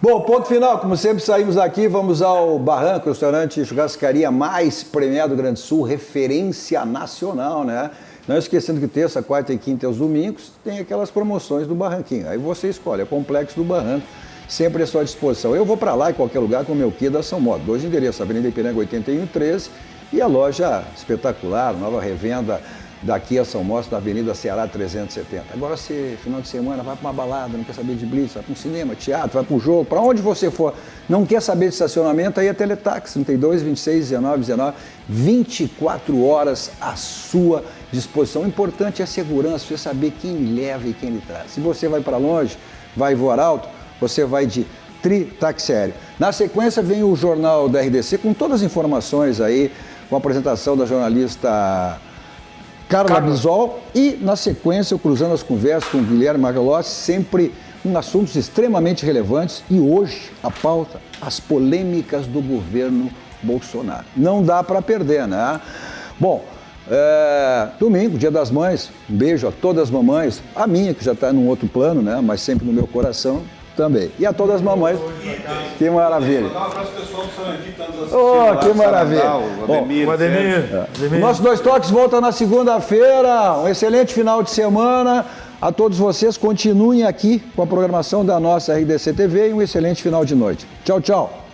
Bom, ponto final. Como sempre, saímos daqui, vamos ao Barranco, restaurante churrascaria mais premiado do Grande Sul, referência nacional, né? Não esquecendo que terça, quarta e quinta e os domingos tem aquelas promoções do Barranquinho. Aí você escolhe, é o Complexo do Barranco, sempre à sua disposição. Eu vou para lá em qualquer lugar com o meu Kia da São Modo. 2 endereços, Avenida Ipiranga 8113 e a loja espetacular, nova revenda daqui a São Moço, na Avenida Ceará 370. Agora, se final de semana vai para uma balada, não quer saber de blitz, vai para um cinema, teatro, vai para um jogo, para onde você for, não quer saber de estacionamento, aí é Teletax, 32, 26, 19, 19, 24 horas à sua disposição. O importante é a segurança, você saber quem lhe leva e quem lhe traz. Se você vai para longe, vai voar alto, você vai de Tritax Aéreo. Na sequência vem o Jornal da RDC com todas as informações aí, com a apresentação da jornalista Carla Bisol e, na sequência, eu cruzando as conversas com o Guilherme Magalhães, sempre em assuntos extremamente relevantes e hoje a pauta, as polêmicas do governo Bolsonaro. Não dá para perder, né? Bom, domingo, Dia das Mães, um beijo a todas as mamães, a minha que já está num outro plano, né? Mas sempre no meu coração, também. E a todas as mamães. Que maravilha. Mandar um abraço pessoal do Sarandi, que está nos Oh, que maravilha. O Ademir. Nossos Dois Toques volta na segunda-feira. Um excelente final de semana. A todos vocês, continuem aqui com a programação da nossa RDC TV e um excelente final de noite. Tchau, tchau.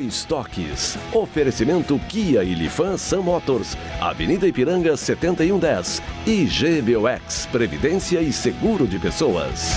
Dois Toques. Oferecimento Kia e Lifan Sam Motors, Avenida Ipiranga 7110 e GBOX, Previdência e Seguro de Pessoas.